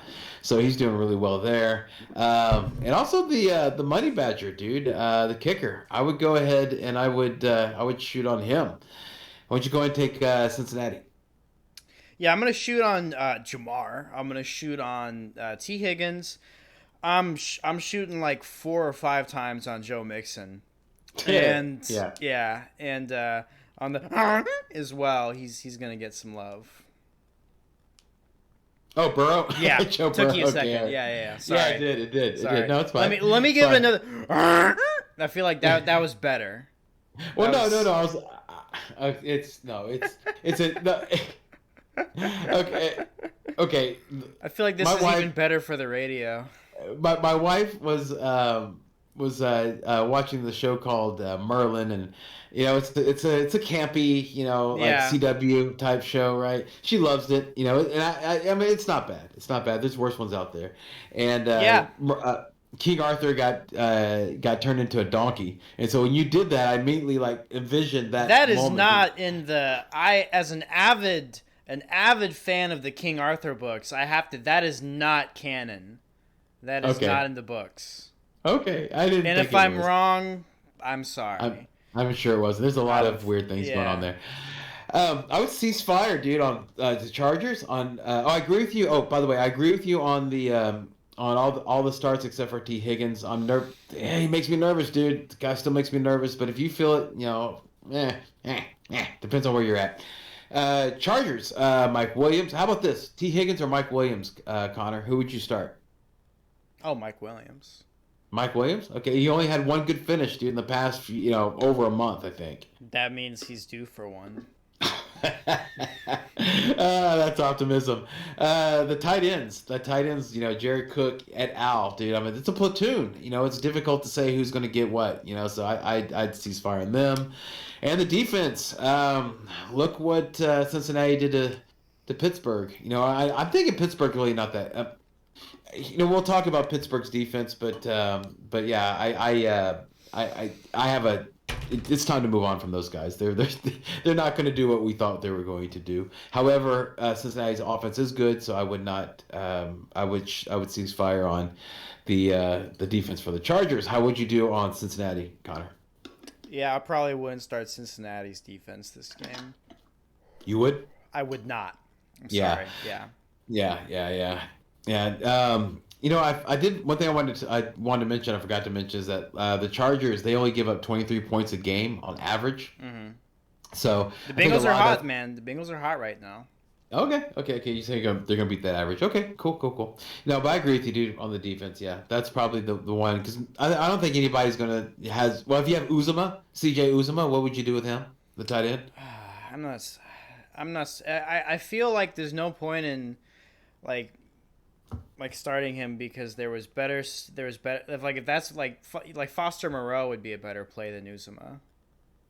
Speaker 1: So he's doing really well there. And also the money badger, dude, the kicker. I would go ahead and I would shoot on him. Why don't you go ahead and take Cincinnati?
Speaker 2: Yeah, I'm gonna shoot on Jamar. I'm gonna shoot on T. Higgins. I'm shooting like 4 or 5 times on Joe Mixon, and and on the as well. He's gonna get some love.
Speaker 1: Oh, Burrow.
Speaker 2: Yeah,
Speaker 1: Joe
Speaker 2: took
Speaker 1: Burrow.
Speaker 2: you a second.
Speaker 1: Okay.
Speaker 2: Yeah. Sorry.
Speaker 1: Yeah, it did.
Speaker 2: Sorry.
Speaker 1: It did. No, it's fine.
Speaker 2: Let me give it another. I feel like that was better.
Speaker 1: Well, no. I was. It's a. No, okay.
Speaker 2: I feel like this is even better for the radio.
Speaker 1: My wife was watching the show called Merlin, and it's a campy like CW type show, right? She loves it, and I mean it's not bad. It's not bad. There's worse ones out there, and King Arthur got turned into a donkey, and so when you did that, I immediately like envisioned that.
Speaker 2: That is not in the as an avid fan of the King Arthur books. That is not canon. That is not in the books.
Speaker 1: Okay, I didn't.
Speaker 2: And if I'm wrong, I'm sorry.
Speaker 1: I'm sure it was. There's a lot of weird things going on there. I would cease fire, dude, on the Chargers. I agree with you. Oh, by the way, I agree with you on the on all the starts except for T. Higgins. He makes me nervous, dude. The guy still makes me nervous. But if you feel it, depends on where you're at. Chargers, Mike Williams. How about this? T. Higgins or Mike Williams, Connor? Who would you start?
Speaker 2: Oh, Mike Williams.
Speaker 1: Mike Williams? Okay, he only had one good finish, dude, in the past, over a month, I think.
Speaker 2: That means he's due for one.
Speaker 1: That's optimism. The tight ends, Jared Cook et al, dude. I mean, it's a platoon. It's difficult to say who's going to get what. So I'd cease fire on them. And the defense. Look what Cincinnati did to Pittsburgh. I'm thinking Pittsburgh really not that. We'll talk about Pittsburgh's defense, but yeah, I have a. It's time to move on from those guys. They're not going to do what we thought they were going to do. However, Cincinnati's offense is good, so I would not. I would cease fire on the defense for the Chargers. How would you do on Cincinnati, Connor?
Speaker 2: Yeah, I probably wouldn't start Cincinnati's defense this game.
Speaker 1: You would?
Speaker 2: I would not. I'm sorry.
Speaker 1: Yeah. I did one thing I wanted to mention. I forgot to mention is that the Chargers, they only give up 23 points a game on average. Mm-hmm. So
Speaker 2: the Bengals are hot, man. The Bengals are hot right now.
Speaker 1: Okay. You say they're gonna beat that average? Okay, cool. No, but I agree with you, dude, on the defense. Yeah, that's probably the one because I don't think anybody's gonna has. Well, if you have CJ Uzomah, what would you do with him, the tight end?
Speaker 2: I'm not. I feel like there's no point in like starting him because there was better. If that's like Foster Moreau would be a better play than Uzomah.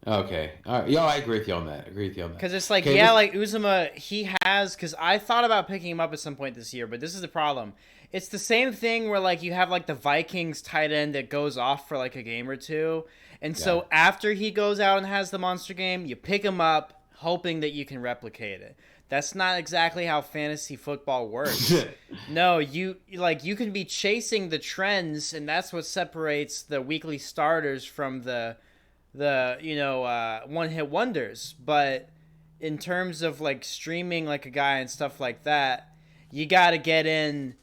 Speaker 1: Okay. All right. I agree with you on that.
Speaker 2: Because it's like, like Uzomah, he has, because I thought about picking him up at some point this year, but this is the problem. It's the same thing where like you have like the Vikings tight end that goes off for like a game or two. And so after he goes out and has the monster game, you pick him up hoping that you can replicate it. That's not exactly how fantasy football works. No, you can be chasing the trends, and that's what separates the weekly starters from the one-hit wonders. But in terms of like streaming like a guy and stuff like that, you got to get in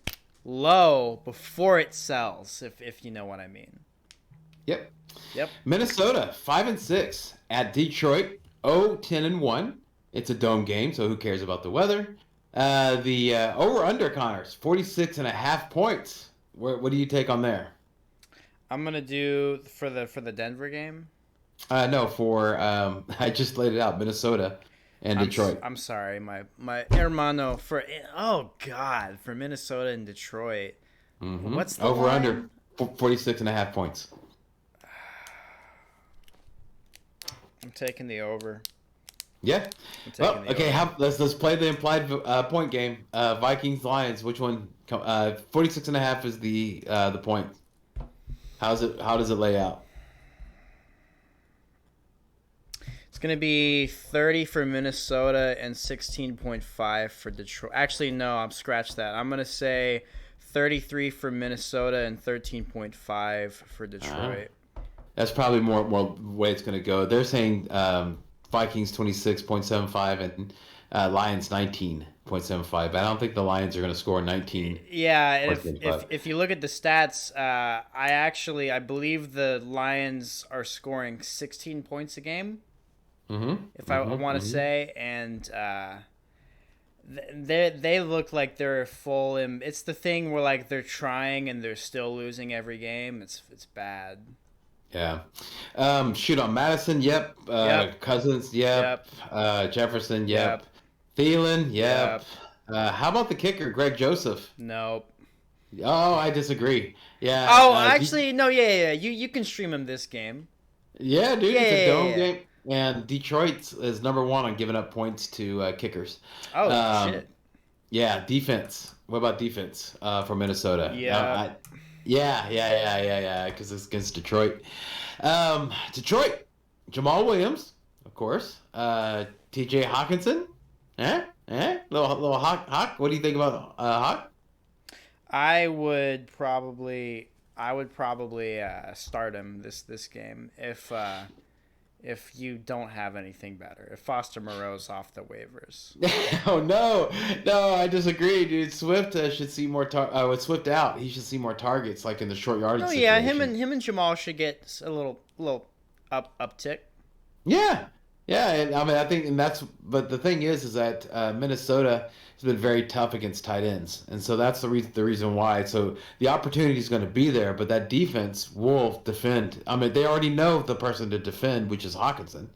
Speaker 2: low before it sells, if you know what I mean.
Speaker 1: Yep. Minnesota 5-6 at Detroit 0-10-1. It's a dome game, so who cares about the weather? The over-under, Connors, 46.5 points. What do you take on there?
Speaker 2: I'm gonna do for the Denver game.
Speaker 1: No, I just laid it out. Minnesota and Detroit.
Speaker 2: I'm sorry, my hermano for Minnesota and Detroit.
Speaker 1: Mm-hmm.
Speaker 2: What's the
Speaker 1: over-under 46.5 points?
Speaker 2: I'm taking the over.
Speaker 1: Yeah. Well, okay. Let's play the implied point game. Vikings Lions. Which one? 46.5 is the point. How does it lay out?
Speaker 2: It's gonna be 30 for Minnesota and 16.5 for Detroit. Actually, no. I'm scratch that. I'm gonna say 33 for Minnesota and 13.5 for Detroit.
Speaker 1: That's probably more way it's gonna go. They're saying. Vikings 26.75 and Lions 19.75. But I don't think the Lions are going to score 19.
Speaker 2: Yeah, if you look at the stats, I believe the Lions are scoring 16 points a game. If I want to say, and they look like they're full. It's the thing where like they're trying and they're still losing every game. It's bad.
Speaker 1: Yeah. Shoot on Madison. Yep. Cousins. Yep. Jefferson. Yep. Thielen. Yep. How about the kicker, Greg Joseph?
Speaker 2: Nope.
Speaker 1: Oh, I disagree. Yeah.
Speaker 2: Oh, actually, no. Yeah. You can stream him this game.
Speaker 1: Yeah, dude. It's a dome game. And Detroit is number 1 on giving up points to kickers.
Speaker 2: Oh, shit.
Speaker 1: Yeah, defense. What about defense for Minnesota?
Speaker 2: Yeah.
Speaker 1: Yeah. Because it's against Detroit. Detroit. Jamal Williams, of course. T.J. Hawkinson. Little Hawk. What do you think about Hawk?
Speaker 2: I would probably start him this game if you don't have anything better. If Foster Moreau's off the waivers.
Speaker 1: Oh no, I disagree, dude. Swift should see more. With Swift out, he should see more targets, like in the short yardage.
Speaker 2: Oh yeah, him and Jamal should get a little uptick.
Speaker 1: Yeah. And I mean, I think, but the thing is that Minnesota has been very tough against tight ends, and so that's the reason why. So the opportunity is going to be there, but that defense will defend. I mean, they already know the person to defend, which is Hawkinson.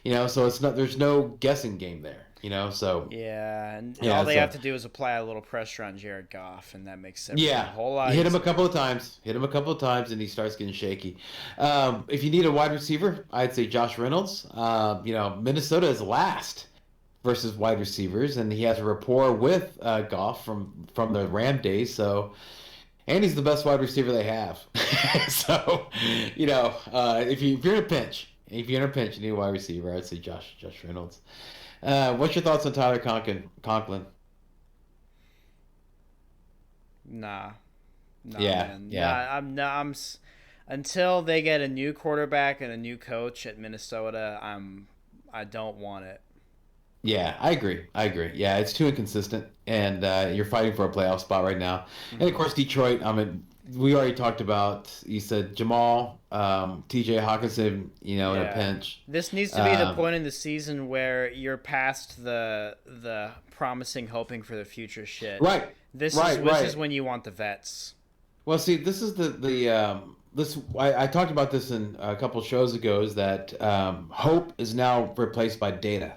Speaker 1: So there's no guessing game there. So
Speaker 2: yeah, and all they have to do is apply a little pressure on Jared Goff, and that makes everything a whole lot.
Speaker 1: Hit him a couple of times, and he starts getting shaky. If you need a wide receiver, I'd say Josh Reynolds. Minnesota is last versus wide receivers, and he has a rapport with Goff from the Ram days. So, and he's the best wide receiver they have. So, if you're in a pinch, you need a wide receiver, I'd say Josh Reynolds. What's your thoughts on Tyler Conklin?
Speaker 2: Nah.
Speaker 1: Yeah.
Speaker 2: Man. Yeah. I'm until they get a new quarterback and a new coach at Minnesota, I don't want it.
Speaker 1: Yeah, I agree. Yeah, it's too inconsistent, and you're fighting for a playoff spot right now. And of course, Detroit. I mean, we already talked about. You said Jamal, T.J. Hawkinson. In a pinch.
Speaker 2: This needs to be the point in the season where you're past the promising, hoping for the future shit.
Speaker 1: Right.
Speaker 2: This is when you want the vets.
Speaker 1: Well, see, this is I talked about this in a couple shows ago. Is that hope is now replaced by data.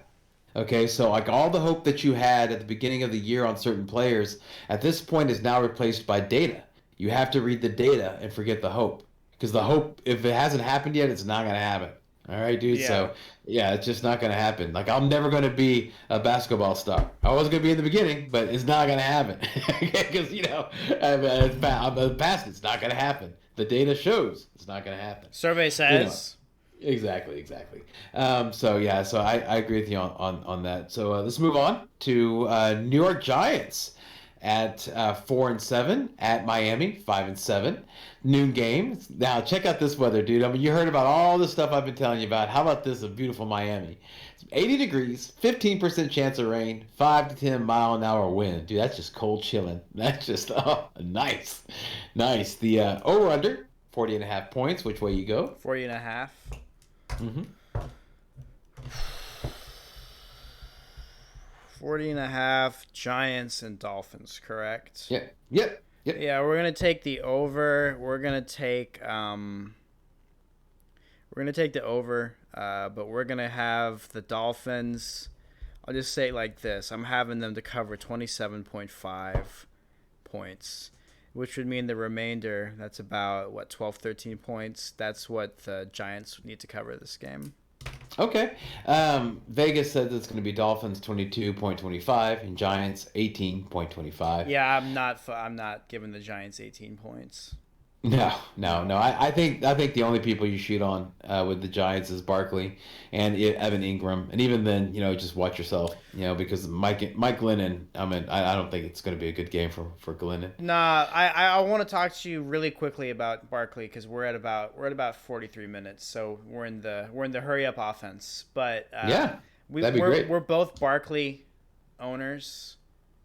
Speaker 1: Okay, so like all the hope that you had at the beginning of the year on certain players, at this point is now replaced by data. You have to read the data and forget the hope. Because the hope, if it hasn't happened yet, it's not going to happen. All right, dude? Yeah. So, yeah, it's just not going to happen. Like, I'm never going to be a basketball star. I was going to be in the beginning, but it's not going to happen. Because, I'm past it. It's not going to happen. The data shows it's not going to happen.
Speaker 2: Survey says...
Speaker 1: Exactly. So I agree with you on that. So let's move on to New York Giants at 4-7 at Miami 5-7. Noon game. Now check out this weather, dude. I mean, you heard about all the stuff I've been telling you about. How about this? A beautiful Miami. It's 80 degrees, 15% chance of rain, 5 to 10 mile an hour wind. Dude, that's just cold chilling. That's just nice. The over under 40.5 points. Which way you go?
Speaker 2: 40.5.
Speaker 1: Mm-hmm.
Speaker 2: 40.5 Giants and Dolphins, correct?
Speaker 1: Yeah. Yep.
Speaker 2: Yeah, we're gonna take the over. We're gonna take the over. But we're gonna have the Dolphins. I'll just say it like this: I'm having them to cover 27.5 points, which would mean the remainder. That's about 12, 13 points. That's what the Giants need to cover this game.
Speaker 1: Okay. Vegas says it's going to be Dolphins 22.25 and Giants 18.25.
Speaker 2: Yeah, I'm not giving the Giants 18 points.
Speaker 1: No. I think the only people you shoot on with the Giants is Barkley and Evan Ingram, and even then, just watch yourself, because Mike Glennon. I mean, I don't think it's going to be a good game for Glennon.
Speaker 2: Nah, I want to talk to you really quickly about Barkley because we're at about 43 minutes, so we're in the hurry up offense. But
Speaker 1: that'd be great.
Speaker 2: We're both Barkley owners,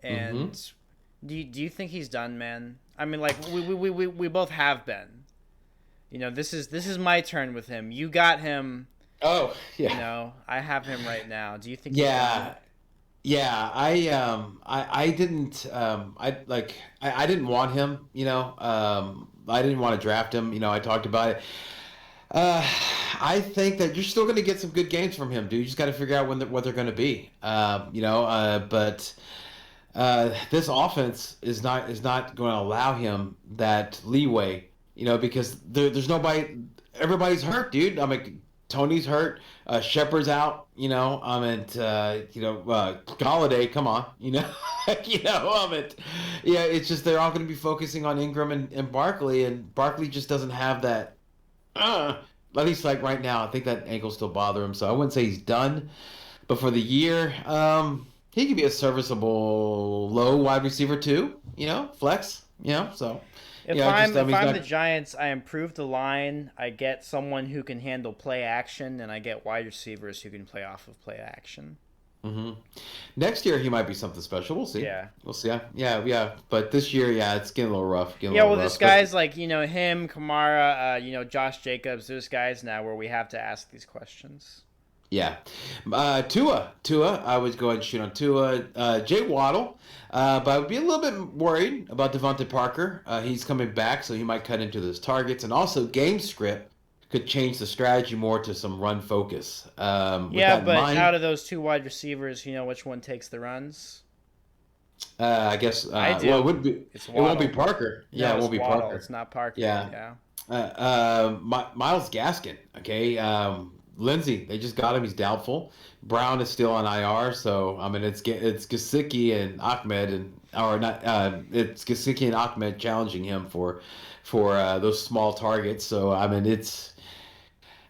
Speaker 2: and do you think he's done, man? I mean, like we both have been. You know, this is my turn with him. You got him.
Speaker 1: Oh, yeah.
Speaker 2: You know, I have him right now. Do you think?
Speaker 1: Yeah. Yeah, I didn't I didn't want him, you know. I didn't want to draft him, you know. I talked about it. I think that you're still going to get some good games from him, dude. You just got to figure out what they're going to be. You know, but this offense is not going to allow him that leeway, you know, because there's nobody. Everybody's hurt, dude. I mean, Tony's hurt. Shepard's out. You know, you know, Galladay. Come on, you know, you know, yeah. It's just they're all going to be focusing on Ingram and Barkley, and Barkley just doesn't have that. At least like right now, I think that ankle still bother him. So I wouldn't say he's done, but for the year, he could be a serviceable low wide receiver too. You know, flex. You know, so.
Speaker 2: If I'm the Giants, I improve the line. I get someone who can handle play action, and I get wide receivers who can play off of play action.
Speaker 1: Mm-hmm. Next year he might be something special. We'll see.
Speaker 2: Yeah,
Speaker 1: we'll see. Yeah. But this year, yeah, it's getting a little rough.
Speaker 2: This guy's like, you know, him, Kamara, you know, Josh Jacobs. There's guys now where we have to ask these questions.
Speaker 1: Yeah. Tua, I would go ahead and shoot on Tua. Jay Waddle, but I would be a little bit worried about Devontae Parker. He's coming back, so he might cut into those targets. And also, game script could change the strategy more to some run focus.
Speaker 2: Yeah, but out of those two wide receivers, you know which one takes the runs?
Speaker 1: I guess.
Speaker 2: I do.
Speaker 1: Well, it won't be Parker. Yeah, it won't be
Speaker 2: Waddle.
Speaker 1: Parker.
Speaker 2: It's not Parker.
Speaker 1: Yeah. Myles Gaskin, okay? Lindsey, they just got him. He's doubtful. Brown is still on IR, so I mean it's Gesicki and Ahmed it's Gesicki and Ahmed challenging him for those small targets. So I mean it's,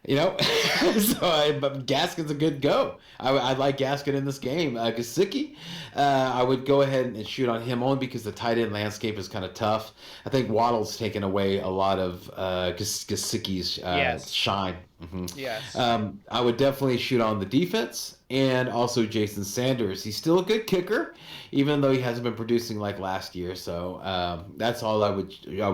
Speaker 1: you know, but Gaskin's a good go. I like Gaskin in this game. Gesicki, I would go ahead and shoot on him only because the tight end landscape is kind of tough. I think Waddle's taken away a lot of Gesicki's shine. Mm-hmm.
Speaker 2: Yes.
Speaker 1: I would definitely shoot on the defense and also Jason Sanders. He's still a good kicker, even though he hasn't been producing like last year. So that's all I would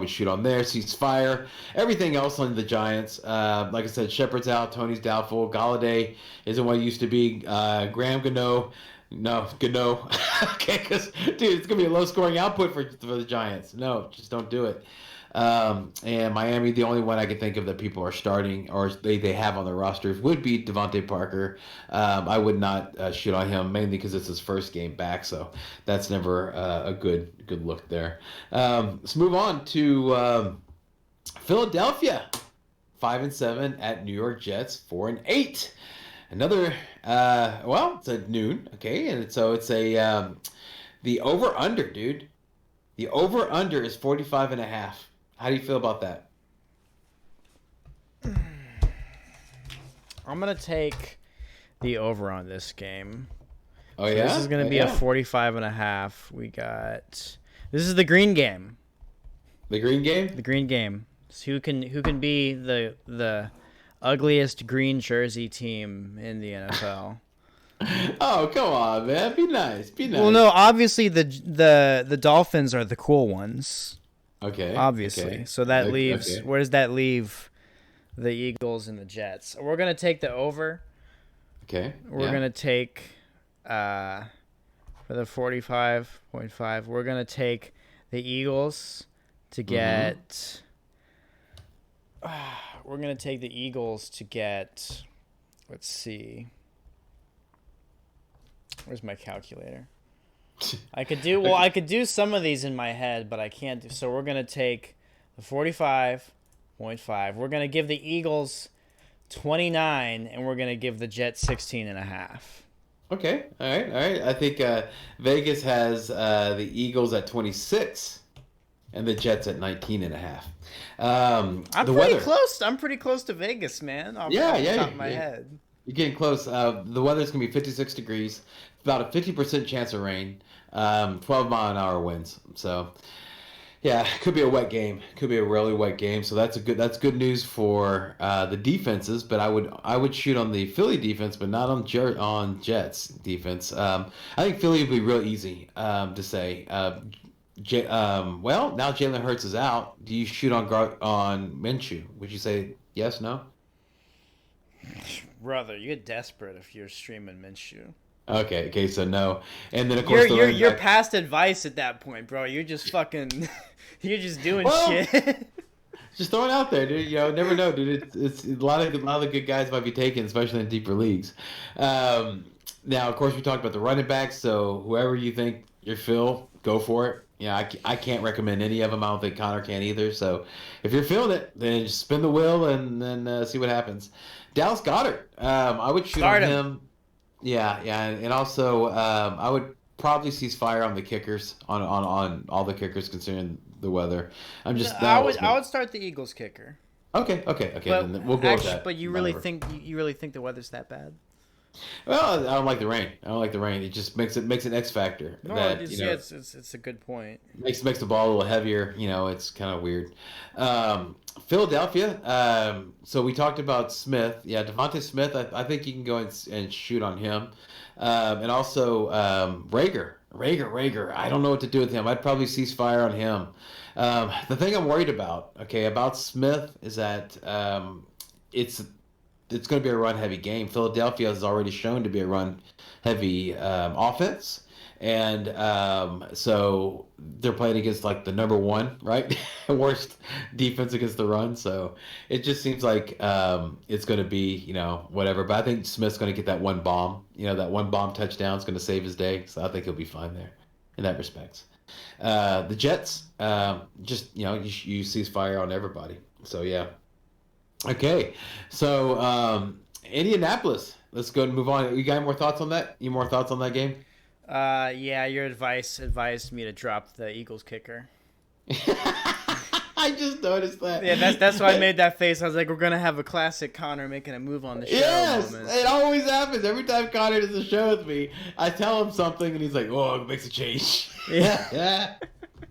Speaker 1: shoot on there. Ceasefire. Everything else on the Giants. Like I said, Shepard's out. Tony's doubtful. Galladay isn't what he used to be. Graham Gano. No, Gano. Okay, because dude, it's gonna be a low-scoring output for the Giants. No, just don't do it. And Miami, the only one I can think of that people are starting or they have on their rosters would be Devontae Parker. I would not shoot on him mainly because it's his first game back, so that's never a good look there. Let's move on to Philadelphia, 5-7 at New York Jets, 4-8. Another it's at noon, okay, and so it's a the over under, dude. The over under is 45.5. How do you feel about that?
Speaker 2: I'm going to take the over on this game.
Speaker 1: Oh, yeah?
Speaker 2: This is going to be a 45.5. This is the green game.
Speaker 1: The green game?
Speaker 2: The green game. So who can be the ugliest green jersey team in the NFL?
Speaker 1: Oh, come on, man. Be nice.
Speaker 2: Well, no, obviously the Dolphins are the cool ones.
Speaker 1: Okay.
Speaker 2: Obviously.
Speaker 1: Okay.
Speaker 2: So that leaves where does that leave the Eagles and the Jets? We're going to take the over.
Speaker 1: Okay.
Speaker 2: We're going to take for the 45.5, we're going to take the Eagles to get we're going to take the Eagles to get, let's see. Where's my calculator? I could do some of these in my head, but I can't do. So we're going to take the 45.5. We're going to give the Eagles 29 and we're going to give the Jets 16.5.
Speaker 1: Okay. All right. I think Vegas has the Eagles at 26 and the Jets at 19.5.
Speaker 2: I'm pretty close. I'm pretty close to Vegas, man. Off the top of my head.
Speaker 1: You're getting close. The weather's going to be 56 degrees, about a 50% chance of rain, 12-mile-an-hour winds. So, Yeah, it could be a wet game. Could be a really wet game. So that's good news for the defenses. But I would shoot on the Philly defense, but not on Jets defense. I think Philly would be real easy to say. Well, now Jalen Hurts is out. Do you shoot on Minshew? Would you say yes, no?
Speaker 2: Brother, you're desperate if you're streaming Minshew.
Speaker 1: Okay, so no. And then of course
Speaker 2: you're past advice at that point, bro. You're just fucking, you're just doing shit.
Speaker 1: Just throwing it out there, dude. You know, never know, dude. It's a lot of the good guys might be taken, especially in deeper leagues. Now, of course, we talked about the running backs. So whoever you think you're Phil, go for it. You know, I can't recommend any of them. I don't think Connor can either. So if you're feeling it, then just spin the wheel and then see what happens. Dallas Goedert. I would shoot on him. Yeah, and also I would probably cease fire on the kickers, on all the kickers considering the weather. I
Speaker 2: would start the Eagles kicker.
Speaker 1: Okay.
Speaker 2: But,
Speaker 1: then we'll go with that.
Speaker 2: But you really think the weather's that bad?
Speaker 1: Well, I don't like the rain. It just makes an X factor.
Speaker 2: No, it's a good point.
Speaker 1: Makes the ball a little heavier. You know, it's kind of weird. Philadelphia. So we talked about Smith. Yeah, Devontae Smith. I think you can go and shoot on him. And also Rager. I don't know what to do with him. I'd probably cease fire on him. The thing I'm worried about Smith is that it's going to be a run-heavy game. Philadelphia has already shown to be a run-heavy offense. And so they're playing against like the number one, right? worst defense against the run. So it just seems like it's going to be, whatever. But I think Smith's going to get that one bomb. That one bomb touchdown is going to save his day. So I think he'll be fine there in that respect. The Jets, you cease fire on everybody. So, yeah. Okay. So Indianapolis. Let's go and move on. You got more thoughts on that? You more thoughts on that game?
Speaker 2: Yeah, your advice advised me to drop the Eagles kicker.
Speaker 1: I just noticed that.
Speaker 2: Yeah, that's why I made that face. I was like, we're gonna have a classic Connor making a move on the show.
Speaker 1: Yes,
Speaker 2: moment.
Speaker 1: It always happens. Every time Connor does a show with me, I tell him something and he's like, "Oh, it makes a change."
Speaker 2: Yeah.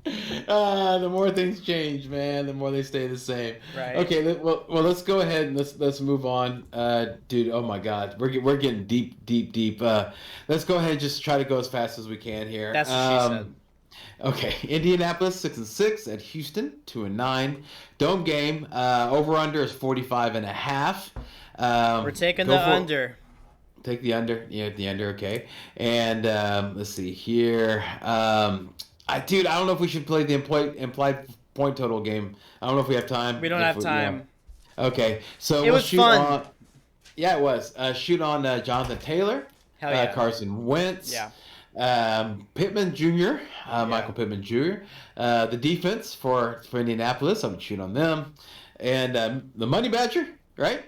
Speaker 1: The more things change, man, the more they stay the same.
Speaker 2: Right.
Speaker 1: Okay. Well, let's go ahead and let's move on, dude. Oh my God, we're getting deep. Let's go ahead and just try to go as fast as we can here.
Speaker 2: That's what she said.
Speaker 1: Okay, Indianapolis 6-6 at Houston 2-9. Dome game. Over under is 45.5.
Speaker 2: We're taking the under.
Speaker 1: Take the under. Yeah, the under. Okay. And let's see here. I don't know if we should play the implied point total game. I don't know if we have time.
Speaker 2: We don't have time.
Speaker 1: Yeah. Okay, so
Speaker 2: it was fun.
Speaker 1: Yeah, it was. Shoot on Jonathan Taylor.
Speaker 2: Hell yeah.
Speaker 1: Carson Wentz.
Speaker 2: Yeah.
Speaker 1: Pittman Jr., Michael Pittman Jr. The defense for Indianapolis, I would shoot on them. And the Money Badger, right?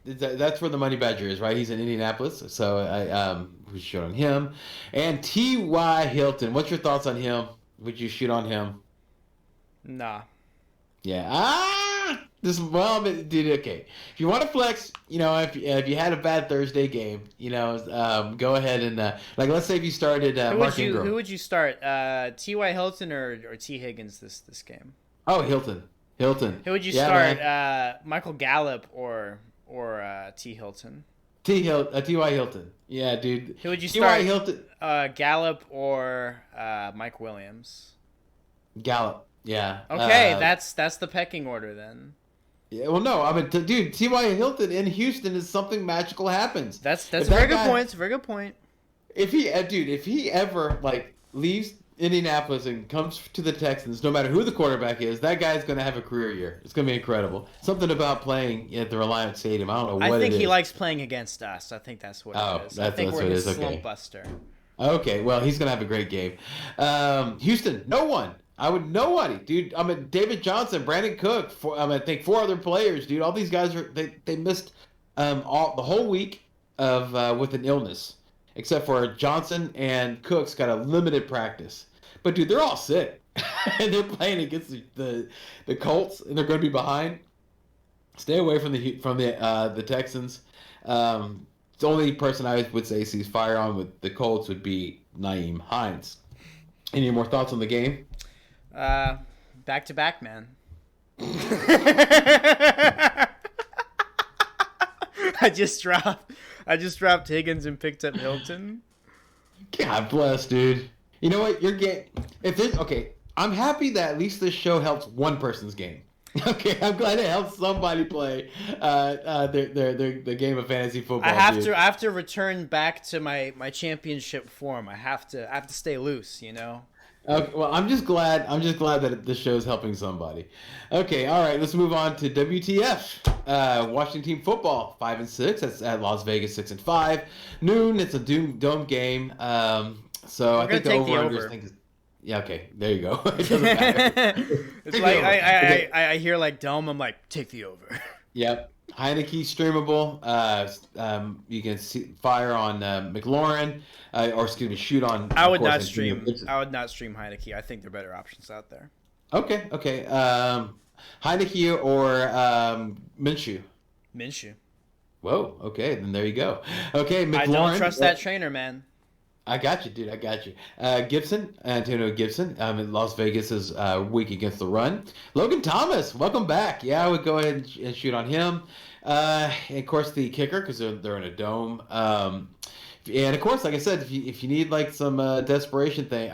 Speaker 1: That's where the Money Badger is, right? He's in Indianapolis, so I would shoot on him. And T.Y. Hilton, what's your thoughts on him? Would you shoot on him?
Speaker 2: Nah.
Speaker 1: Yeah. Dude, okay. If you want to flex, if you had a bad Thursday game, go ahead and let's say if you started Mark Ingram.
Speaker 2: Who would you start? T.Y. Hilton or T. Higgins this game?
Speaker 1: Oh, Hilton. Who
Speaker 2: would you start? Michael Gallup or T. Hilton?
Speaker 1: T.Y. Hilton. Yeah, dude.
Speaker 2: Who would you start?
Speaker 1: T.Y. Hilton.
Speaker 2: Gallup or Mike Williams?
Speaker 1: Gallup. Yeah.
Speaker 2: Okay, that's the pecking order then.
Speaker 1: Yeah, well, no, I mean, dude, T.Y. Hilton in Houston is something magical happens.
Speaker 2: That's a very good point. It's a very good point.
Speaker 1: If he ever leaves Indianapolis and comes to the Texans, no matter who the quarterback is, that guy's going to have a career year. It's going to be incredible. Something about playing at the Reliant Stadium. I don't know what it is.
Speaker 2: I think he likes playing against us. I think that's what it is. I think we're his slump buster.
Speaker 1: Okay, well, he's going to have a great game. Houston, no one. Nobody, dude. David Johnson, Brandon Cook. I think 4 other players, dude. All these guys they missed the whole week of with an illness, except for Johnson and Cook's got a limited practice. But dude, they're all sick, and they're playing against the Colts, and they're going to be behind. Stay away from the Texans. The only person I would say sees fire on with the Colts would be Nyheim Hines. Any more thoughts on the game?
Speaker 2: Back to back, man. I just dropped Higgins and picked up Hilton.
Speaker 1: God bless, dude. You know what? I'm happy that at least this show helps one person's game. Okay, I'm glad it helps somebody play their game of fantasy football.
Speaker 2: I have to return back to my championship form. I have to stay loose, you know.
Speaker 1: Okay, well, I'm just glad that this show is helping somebody. Okay, all right, let's move on to WTF. Washington team football 5-6. That's at Las Vegas 6-5. Noon. It's a dome game. So I think the over. Yeah, okay, there you go. It doesn't matter.
Speaker 2: It's like I hear like dome. I'm like, take the over.
Speaker 1: Yep. Heineke streamable. You can fire on McLaurin, shoot on.
Speaker 2: I would not stream Heineke. I think there are better options out there.
Speaker 1: Okay. Heineke or Minshew.
Speaker 2: Minshew.
Speaker 1: Whoa. Okay, then there you go. Okay, McLaurin.
Speaker 2: I don't trust that trainer, man.
Speaker 1: I got you, dude. I got you. Antonio Gibson. Las Vegas is weak against the run. Logan Thomas, welcome back. Yeah, I would go ahead and shoot on him. And of course, the kicker, because they're in a dome. And of course, like I said, if you need like some desperation thing,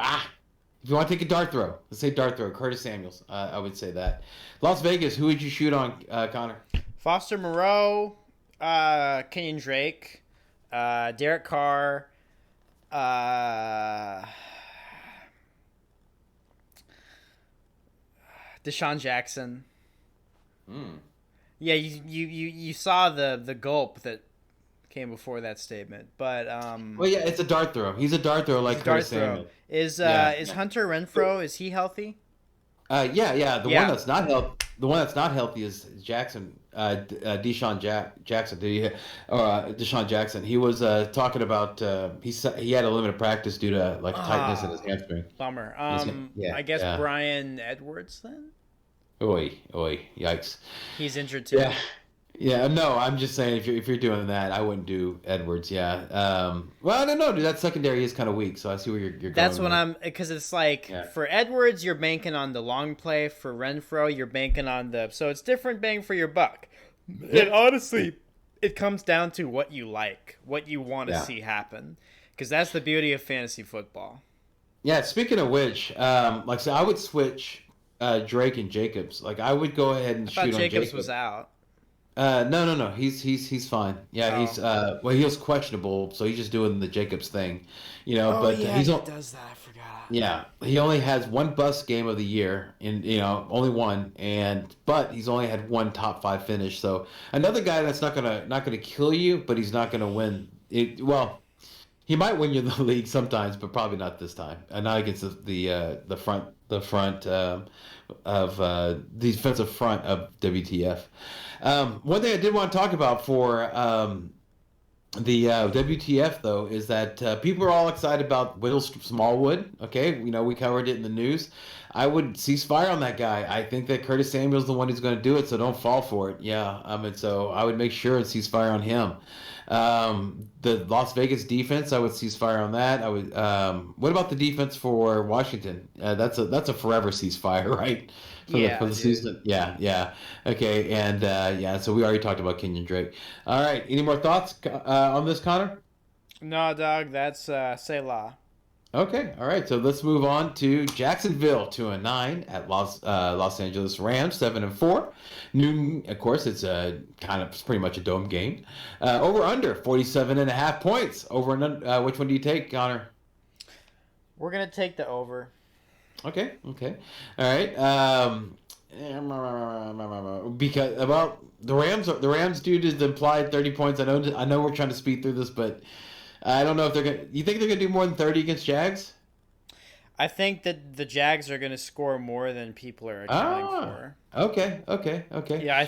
Speaker 1: if you want to take a dart throw, let's say dart throw, Curtis Samuels. I would say that. Las Vegas, who would you shoot on, Connor?
Speaker 2: Foster Moreau, Kenyon Drake, Derek Carr. Deshaun Jackson. Yeah, you saw the gulp that came before that statement, but
Speaker 1: well, yeah, it's a dart throw. He's a dart throw like Curtis Samuel.
Speaker 2: Is Hunter Renfrow? Is he healthy?
Speaker 1: Yeah. The one that's not healthy. The one that's not healthy is Jackson. Deshaun Jackson. Deshaun Jackson. He was talking about he had a limited practice due to like tightness in his hamstring.
Speaker 2: Bummer. I guess Brian Edwards then.
Speaker 1: Oy, yikes.
Speaker 2: He's injured too.
Speaker 1: Yeah. No, I'm just saying if you're doing that, I wouldn't do Edwards. Yeah. Well, I don't know, dude. That secondary is kind of weak, so I see where you're going.
Speaker 2: That's what because it's like for Edwards, you're banking on the long play. For Renfrow, you're banking on so it's different bang for your buck. And honestly, it comes down to what you like, what you want to see happen, because that's the beauty of fantasy football.
Speaker 1: Yeah. Speaking of which, like I said, I would switch Drake and Jacobs. Like I would go ahead and shoot on Jacobs.
Speaker 2: Jacobs was out.
Speaker 1: No. He's fine. Yeah, he's he was questionable, so he's just doing the Jacobs thing, you know. But
Speaker 2: he does that. I forgot.
Speaker 1: Yeah, he only has one bust game of the year, and only one, but he's only had one top 5 finish. So another guy that's not gonna kill you, but he's not gonna win. He might win you the league sometimes, but probably not this time. And not against the front of the defensive front of WTF. One thing I did want to talk about for the WTF though is that people are all excited about Whittle Smallwood. Okay, we covered it in the news. I would ceasefire on that guy. I think that Curtis Samuel's the one who's going to do it, so don't fall for it. Yeah, and so I would make sure and ceasefire on him. The Las Vegas defense, I would ceasefire on that. I would. What about the defense for Washington? That's a forever ceasefire, right? For the season. Yeah. Okay, and so we already talked about Kenyon Drake. All right, any more thoughts on this, Connor?
Speaker 2: No, dog. That's Selah.
Speaker 1: Okay, all right. So let's move on to Jacksonville 2-9 at Los Angeles Rams 7-4. Noon, of course, it's pretty much a dome game. Over under 47.5 points. Over and under, which one do you take, Connor?
Speaker 2: We're gonna take the over.
Speaker 1: Okay. All right. Because the Rams dude is implied 30 points. I know we're trying to speed through this, but I don't know if they're gonna. You think they're gonna do more than 30 against Jags?
Speaker 2: I think that the Jags are gonna score more than people are accounting for.
Speaker 1: Okay.
Speaker 2: Yeah, I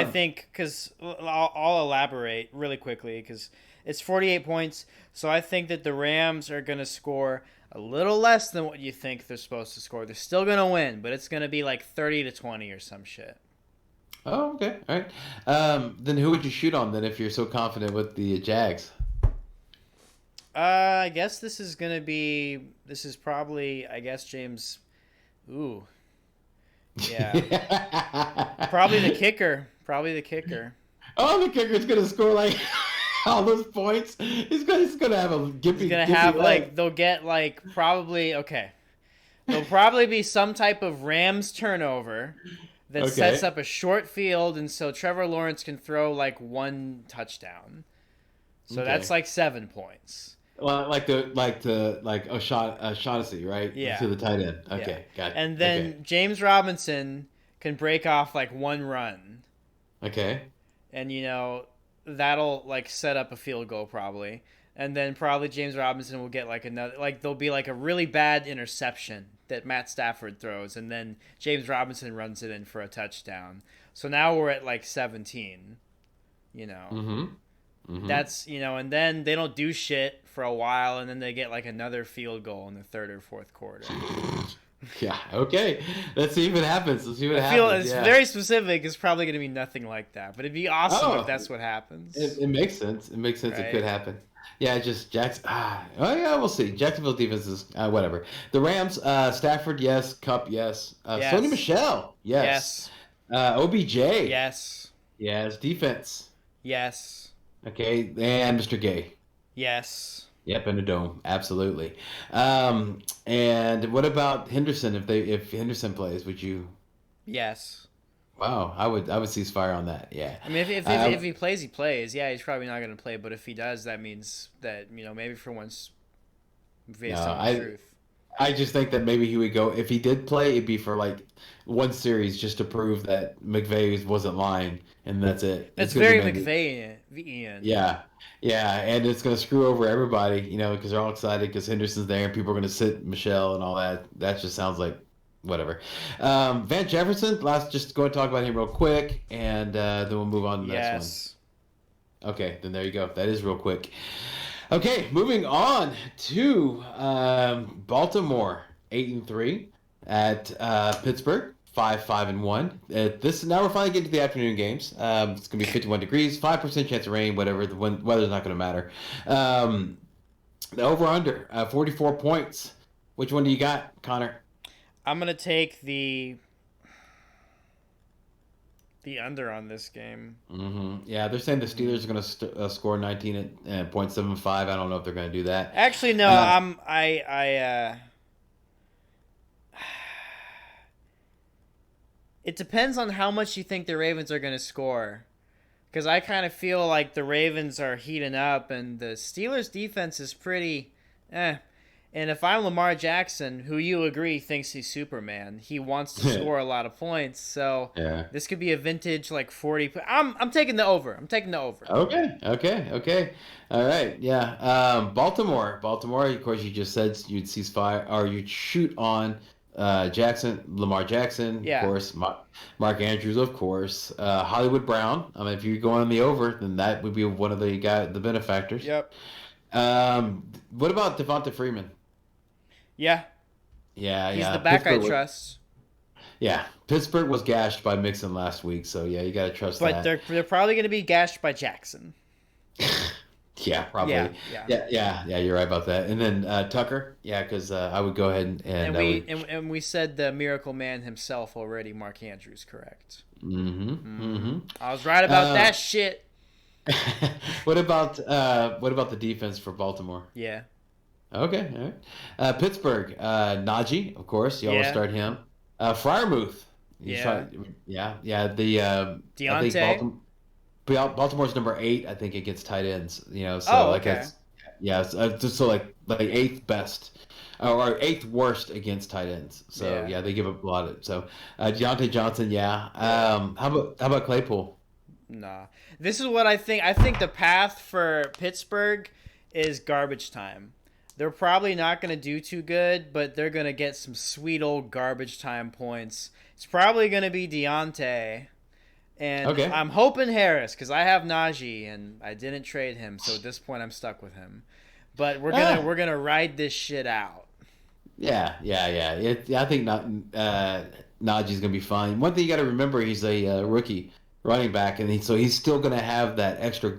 Speaker 2: think because I'll elaborate really quickly because it's 48 points. So I think that the Rams are gonna score a little less than what you think they're supposed to score. They're still gonna win, but it's gonna be like 30-20 or some shit.
Speaker 1: Oh, okay, all right. Then who would you shoot on then if you're so confident with the Jags?
Speaker 2: I guess this is probably, I guess, James. Ooh. Yeah. Probably the kicker. Probably the kicker.
Speaker 1: Oh, the kicker's gonna score like all those points. He's gonna have a gimpy.
Speaker 2: He's gonna
Speaker 1: gimpy
Speaker 2: have
Speaker 1: leg.
Speaker 2: they'll get probably okay. There'll probably be some type of Rams turnover that sets up a short field, and so Trevor Lawrence can throw one touchdown. So that's 7 points.
Speaker 1: Well, like O'Shaughnessy, right?
Speaker 2: Yeah.
Speaker 1: To the tight end. Okay,
Speaker 2: Yeah.
Speaker 1: got it.
Speaker 2: And then James Robinson can break off one run.
Speaker 1: Okay.
Speaker 2: And that'll set up a field goal probably. And then probably James Robinson will get another there'll be a really bad interception that Matt Stafford throws, and then James Robinson runs it in for a touchdown. So now we're at 17.
Speaker 1: Mm-hmm.
Speaker 2: That's and then they don't do shit for a while, and then they get another field goal in the third or fourth quarter.
Speaker 1: Yeah. Okay. Let's see if it happens.
Speaker 2: It's very specific. It's probably going to be nothing like that, but it'd be awesome if that's what happens.
Speaker 1: It makes sense. It makes sense.
Speaker 2: Right?
Speaker 1: It could happen. Yeah, just Jackson. Oh yeah, we'll see. Jacksonville defense is whatever. The Rams, Stafford, yes. Cup, yes.
Speaker 2: Yes.
Speaker 1: Sony Michel, yes. OBJ,
Speaker 2: Yes.
Speaker 1: Yes. Defense,
Speaker 2: Yes.
Speaker 1: okay, and Mr. Gay.
Speaker 2: Yes.
Speaker 1: Yep, in the dome, absolutely. And what about Henderson? If Henderson plays, would you?
Speaker 2: Yes.
Speaker 1: Wow, I would cease fire on that. Yeah.
Speaker 2: I mean, if he plays, he plays. Yeah, he's probably not going to play, but if he does, that means that maybe for once, based on the truth.
Speaker 1: I just think that maybe he would go if he did play. It'd be for one series just to prove that McVay wasn't lying, and that's it.
Speaker 2: That's very McVay-ian.
Speaker 1: Yeah, and it's gonna screw over everybody, because they're all excited because Henderson's there and people are gonna sit Michelle and all that. That just sounds like whatever. Van Jefferson. Just go and talk about him real quick, and then we'll move on to the next one. Okay, then there you go. That is real quick. Okay, moving on to Baltimore, 8-3 at Pittsburgh, 5-1. Now we're finally getting to the afternoon games. It's gonna be 51 degrees, 5% chance of rain, whatever. The weather's not gonna matter. The over/under 44 points. Which one do you got, Connor?
Speaker 2: I'm gonna take the under on this game.
Speaker 1: Mm-hmm. Yeah, they're saying the Steelers are going to score 19 at .75. I don't know if they're going to do that.
Speaker 2: Actually, no. It depends on how much you think the Ravens are going to score, because I kind of feel like the Ravens are heating up, and the Steelers' defense is pretty. And if I'm Lamar Jackson, who you agree thinks he's Superman, he wants to score a lot of points. So this could be a vintage 40. I'm taking the over.
Speaker 1: Okay. All right. Yeah. Baltimore. Of course, you just said you'd cease fire or you'd shoot on Lamar Jackson.
Speaker 2: Yeah.
Speaker 1: Of course, Mark Andrews. Of course, Hollywood Brown. I mean, if you go on the over, then that would be one of the benefactors.
Speaker 2: Yep.
Speaker 1: What about Devonta Freeman?
Speaker 2: Yeah. He's the back I trust.
Speaker 1: Yeah, Pittsburgh was gashed by Mixon last week, so yeah, you got to trust that.
Speaker 2: But they're probably going to be gashed by Jackson.
Speaker 1: Yeah, probably. Yeah, you're right about that. And then Tucker, because I would go ahead
Speaker 2: and we said the miracle man himself already, Mark Andrews, correct?
Speaker 1: Mm-hmm.
Speaker 2: I was right about that shit.
Speaker 1: What about the defense for Baltimore?
Speaker 2: Yeah.
Speaker 1: Okay, all right. Pittsburgh, Najee, of course. You always start him. Freiermuth. The
Speaker 2: Deontay.
Speaker 1: Baltimore's number 8, I think, against tight ends.
Speaker 2: Okay.
Speaker 1: Just so like 8th best or 8th worst against tight ends. So they give up a lot of. So Deontay Johnson, How about Claypool?
Speaker 2: Nah, this is what I think. I think the path for Pittsburgh is garbage time. They're probably not going to do too good, but they're going to get some sweet old garbage time points. It's probably going to be Deontay. And I'm hoping Harris, because I have Najee, and I didn't trade him, so at this point I'm stuck with him. But we're gonna ride this shit out. Yeah.
Speaker 1: I think Najee's gonna be fine. One thing you got to remember, he's a rookie running back, and so he's still gonna have that extra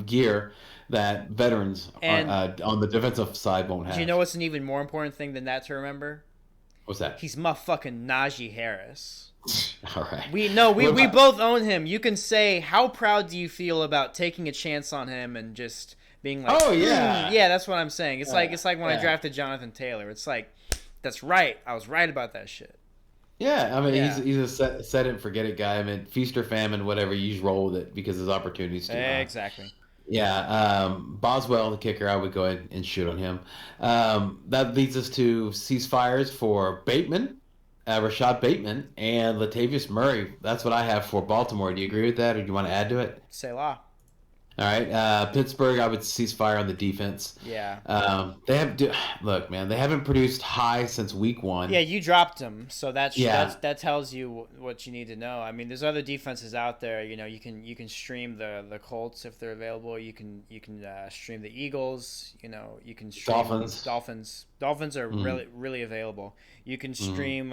Speaker 1: gear that veterans on the defensive side won't have.
Speaker 2: Do you know what's an even more important thing than that to remember?
Speaker 1: What's that?
Speaker 2: He's motherfucking Najee Harris.
Speaker 1: All right.
Speaker 2: We both own him. You can say, how proud do you feel about taking a chance on him and just being like,
Speaker 1: oh yeah,
Speaker 2: yeah, that's what I'm saying. It's like when I drafted Jonathan Taylor. It's like, that's right. I was right about that shit.
Speaker 1: Yeah, I mean, he's a set it and forget it guy. I mean, feast or famine, whatever, you just roll with it because his opportunities too high.
Speaker 2: Exactly.
Speaker 1: Yeah, Boswell, the kicker, I would go ahead and shoot on him. That leads us to ceasefires for Bateman, Rashad Bateman, and Latavius Murray. That's what I have for Baltimore. Do you agree with that, or do you want to add to it?
Speaker 2: Say la.
Speaker 1: All right, Pittsburgh, I would ceasefire on the defense.
Speaker 2: Yeah.
Speaker 1: Look, man, they haven't produced high since week 1.
Speaker 2: Yeah, you dropped them, so that tells you what you need to know. I mean, there's other defenses out there. You know, you can stream the Colts if they're available. You can stream the Eagles. You know, you can stream Dolphins. Dolphins are really available. You can stream.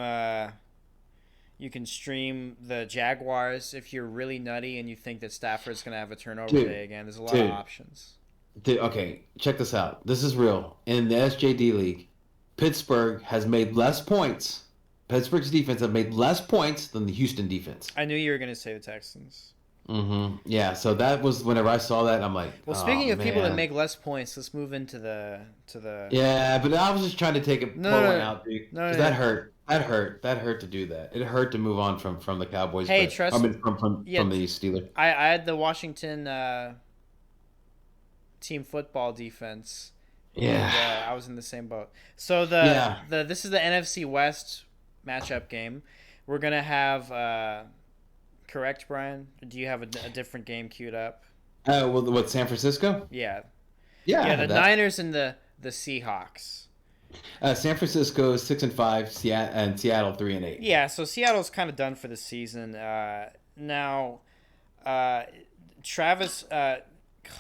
Speaker 2: You can stream the Jaguars if you're really nutty and you think that Stafford's going to have a turnover day again. There's a lot of options.
Speaker 1: Okay, check this out. This is real. In the SJD League, Pittsburgh has made less points. Pittsburgh's defense have made less points than the Houston defense.
Speaker 2: I knew you were going to say the Texans.
Speaker 1: Mm-hmm. Yeah, so that was whenever I saw that, I'm like,
Speaker 2: well, speaking of people that make less points, let's move into the.
Speaker 1: Yeah, but I was just trying to take a point out, dude. Because that hurt. That hurt to do that. It hurt to move on from the Cowboys.
Speaker 2: Hey,
Speaker 1: from the Steelers.
Speaker 2: I had the Washington team football defense.
Speaker 1: Yeah.
Speaker 2: And, I was in the same boat. So this is the NFC West matchup game. We're gonna have correct, Brian? Or do you have a different game queued up?
Speaker 1: Well, what, San Francisco?
Speaker 2: Yeah.
Speaker 1: Yeah.
Speaker 2: The Niners and the Seahawks.
Speaker 1: San Francisco is 6-5, and Seattle 3-8.
Speaker 2: Yeah, so Seattle's kind of done for the season. Now, Travis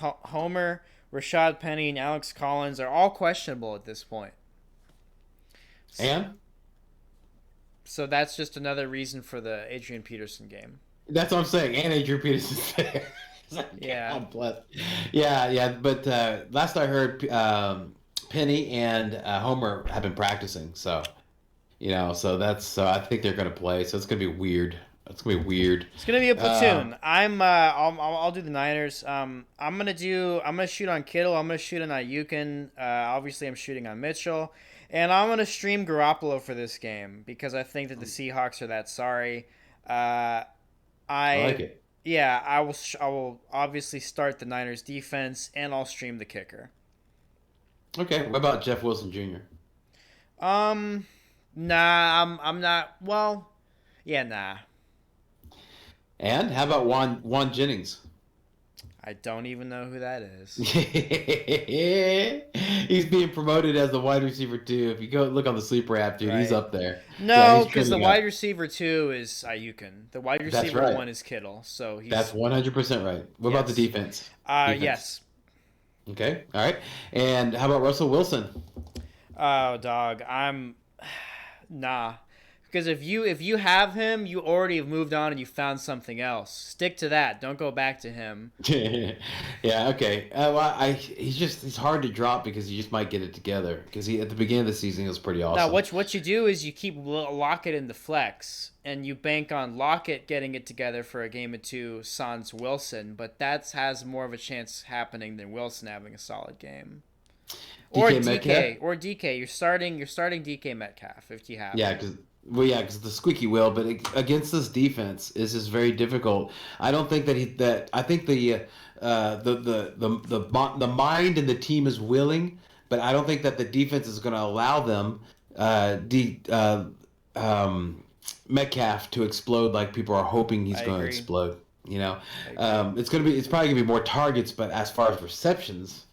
Speaker 2: Homer, Rashad Penny, and Alex Collins are all questionable at this point.
Speaker 1: And? So
Speaker 2: that's just another reason for the Adrian Peterson game.
Speaker 1: That's what I'm saying. And Adrian Peterson's there.
Speaker 2: Yeah.
Speaker 1: Yeah. But last I heard, Penny and Homer have been practicing, so I think they're going to play. So it's going to be weird. It's going to be weird.
Speaker 2: It's going to be a platoon. I'll do the Niners. I'm going to shoot on Kittle. I'm going to shoot on Ayukin. Obviously, I'm shooting on Mitchell, and I'm going to stream Garoppolo for this game because I think that the Seahawks are that sorry. I like it. Yeah, I will obviously start the Niners defense, and I'll stream the kicker.
Speaker 1: Okay, what about Jeff Wilson Jr.?
Speaker 2: Nah, I'm not. Well, yeah, nah.
Speaker 1: And how about Juan Jennings?
Speaker 2: I don't even know who that is.
Speaker 1: He's being promoted as the wide receiver 2. If you go look on the sleeper app, dude, he's up there.
Speaker 2: No, because the wide receiver 2 is Ayukin. The wide receiver 1 is Kittle. So
Speaker 1: that's 100% right. What about the defense?
Speaker 2: Yes.
Speaker 1: Okay, all right. And how about Russell Wilson?
Speaker 2: Oh, dog, nah. Because if you have him, you already have moved on and you found something else. Stick to that. Don't go back to him.
Speaker 1: Yeah, okay. He's hard to drop because you just might get it together. Because at the beginning of the season, he was pretty awesome.
Speaker 2: Now, what you do is you keep Lockett in the flex, and you bank on Lockett getting it together for a game or two sans Wilson, but that has more of a chance happening than Wilson having a solid game. Or DK. You're starting DK Metcalf if you have.
Speaker 1: Yeah, because the squeaky wheel, but against this defense is just very difficult. I don't think I think the mind and the team is willing, but I don't think that the defense is going to allow them Metcalf to explode like people are hoping he's going to explode. It's probably gonna be more targets, but as far as receptions,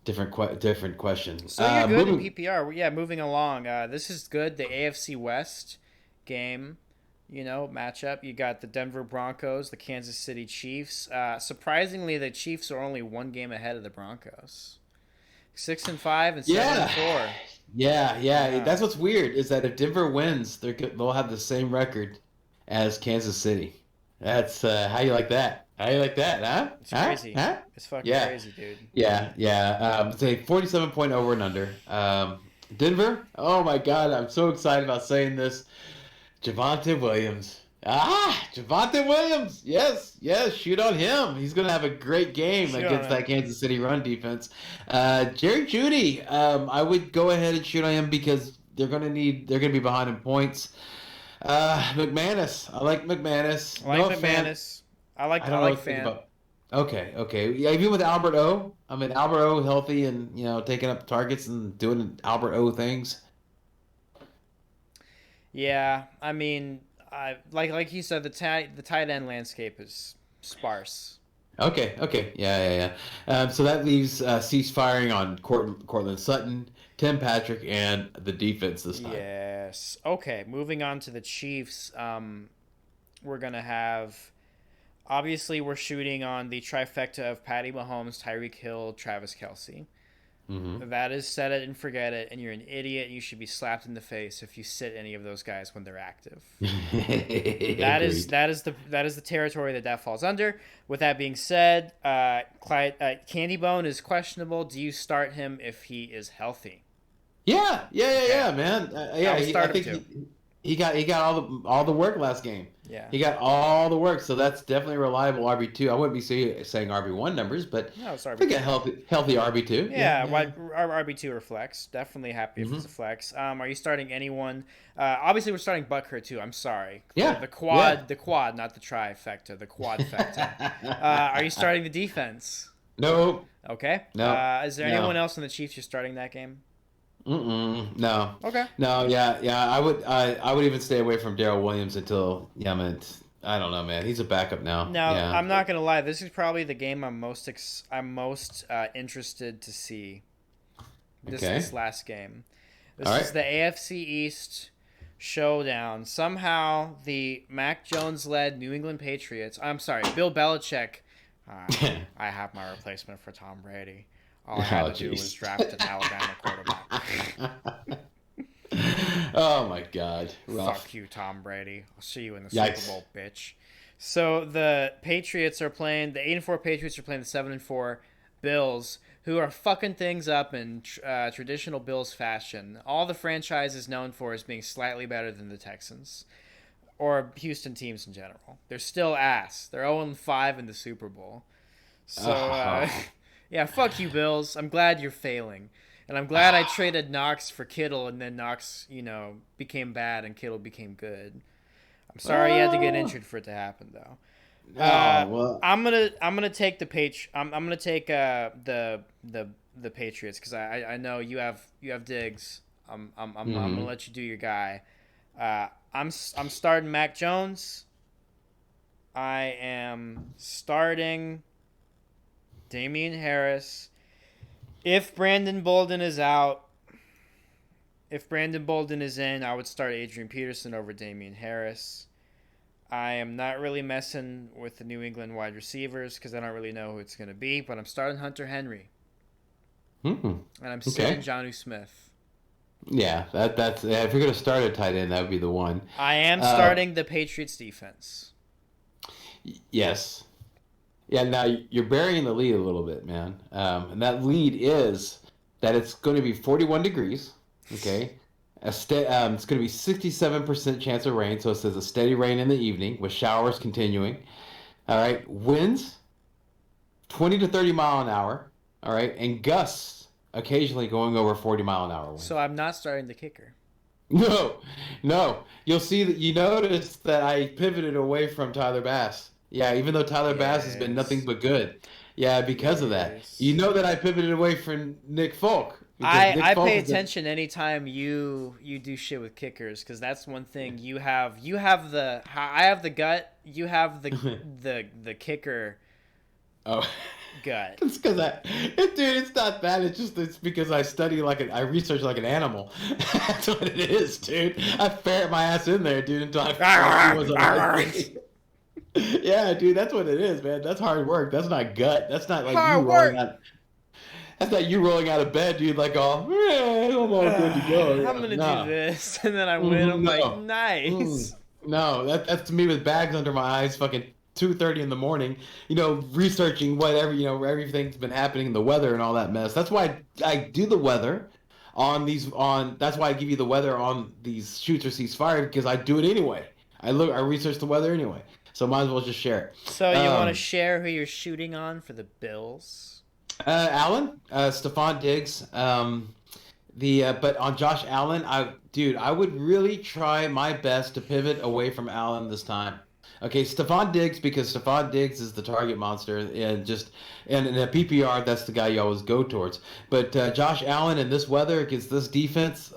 Speaker 1: different question.
Speaker 2: So you're good in PPR. Yeah, moving along. This is good. The AFC West game, matchup. You got the Denver Broncos, the Kansas City Chiefs. Surprisingly, the Chiefs are only one game ahead of the Broncos. 6-5 and 7-4.
Speaker 1: Yeah. That's what's weird is that if Denver wins, they'll have the same record as Kansas City. That's how you like that. How you like that, huh?
Speaker 2: It's crazy. It's fucking crazy, dude.
Speaker 1: Yeah. It's a 47-point over and under. Denver? Oh my God, I'm so excited about saying this. Javonte Williams. Javonte Williams. Yes, shoot on him. He's going to have a great game
Speaker 2: Shoot
Speaker 1: against that Kansas City run defense. Jerry Jeudy, I would go ahead and shoot on him because they're going to be behind in points. McManus. I like McManus.
Speaker 2: I like McManus. I like Fan.
Speaker 1: Okay. Yeah, even with Albert O. I mean, Albert O healthy and, taking up targets and doing Albert O things.
Speaker 2: Yeah, I mean, like you said, the tight end landscape is sparse.
Speaker 1: Okay. Yeah. So that leaves cease firing on Cortland Sutton, Tim Patrick, and the defense this time.
Speaker 2: Yes. Okay, moving on to the Chiefs. We're going to have... Obviously, we're shooting on the trifecta of Patty Mahomes, Tyreek Hill, Travis Kelce.
Speaker 1: Mm-hmm.
Speaker 2: That is set it and forget it, and you're an idiot. You should be slapped in the face if you sit any of those guys when they're active. that is the territory that falls under. With that being said, Candy Bone is questionable. Do you start him if he is healthy?
Speaker 1: Yeah, man. I think he got all the work last game.
Speaker 2: Yeah,
Speaker 1: he got all the work, so that's definitely a reliable RB2. I wouldn't be saying RB1 numbers, but
Speaker 2: no, it's RB2.
Speaker 1: I think a healthy RB2.
Speaker 2: Yeah. Our RB2 or flex. Definitely happy if it's a flex. Are you starting anyone? Obviously, we're starting Butker too. I'm sorry.
Speaker 1: Yeah.
Speaker 2: The quad, not the trifecta. The quadfecta. Are you starting the defense?
Speaker 1: No.
Speaker 2: Okay.
Speaker 1: No.
Speaker 2: Is there anyone else on the Chiefs you're starting that game?
Speaker 1: No.
Speaker 2: Okay.
Speaker 1: No. Yeah. I would even stay away from Darrell Williams until I don't know, man. He's a backup now.
Speaker 2: No,
Speaker 1: yeah.
Speaker 2: I'm not gonna lie. This is probably the game I'm most interested to see. This last game. This is the AFC East showdown. Somehow the Mac Jones-led New England Patriots. I'm sorry, Bill Belichick. I have my replacement for Tom Brady. All I had to do was draft an Alabama quarterback.
Speaker 1: Oh my God! Rough.
Speaker 2: Fuck you, Tom Brady. I'll see you in the Super Bowl, bitch. So the Patriots are playing. The 8-4 Patriots are playing the 7-4 Bills, who are fucking things up in traditional Bills fashion. All the franchise is known for is being slightly better than the Texans or Houston teams in general. They're still ass. They're 0-5 in the Super Bowl. So. Yeah, fuck you, Bills. I'm glad you're failing. And I'm glad I traded Knox for Kittle, and then Knox, became bad and Kittle became good. I'm sorry you had to get injured for it to happen, though.
Speaker 1: Well.
Speaker 2: I'm gonna take the I'm gonna take the Patriots because I know you have Diggs. I'm gonna let you do your guy. I'm starting Mac Jones. I am starting Damian Harris. If Brandon Bolden is out, if Brandon Bolden is in, I would start Adrian Peterson over Damian Harris. I am not really messing with the New England wide receivers because I don't really know who it's going to be, but I'm starting Hunter Henry. And I'm sitting Jonnu Smith.
Speaker 1: Yeah, that's if you're going to start a tight end, that would be the one.
Speaker 2: I am starting the Patriots defense.
Speaker 1: Yes. Yeah, now you're burying the lead a little bit, man. And that lead is that it's going to be 41 degrees, okay? It's going to be 67% chance of rain, so it says a steady rain in the evening with showers continuing. All right, winds 20 to 30 mile an hour, all right, and gusts occasionally going over 40 mile an hour winds.
Speaker 2: So I'm not starting the kicker.
Speaker 1: No. You'll see that you notice that I pivoted away from Tyler Bass. Yeah, even though Tyler Bass has been nothing but good. Yeah, because of that. You know that I pivoted away from Nick Folk.
Speaker 2: I pay attention anytime you do shit with kickers because that's one thing I have the gut, you have the kicker.
Speaker 1: Oh.
Speaker 2: Gut.
Speaker 1: It's because it's not that. It's because I study I research like an animal. That's what it is, dude. I ferret my ass in there, dude, until I Yeah, dude, that's what it is, man. That's hard work. That's not gut. That's not like hard you rolling out. That's not you rolling out of bed, dude. Like, I'm all good to go.
Speaker 2: I'm gonna do this, and then I win. I'm like, nice.
Speaker 1: No, that's me with bags under my eyes, fucking 2:30 in the morning. Researching whatever. Everything's been happening, the weather and all that mess. That's why I do the weather. That's why I give you the weather on these shoots or cease fire, because I do it anyway. I research the weather anyway, so might as well just share it.
Speaker 2: So you want to share who you're shooting on for the Bills?
Speaker 1: Allen, Stephon Diggs. But on Josh Allen, I would really try my best to pivot away from Allen this time. Okay, Stephon Diggs, because Stephon Diggs is the target monster, and in a PPR, that's the guy you always go towards. But Josh Allen in this weather against this defense,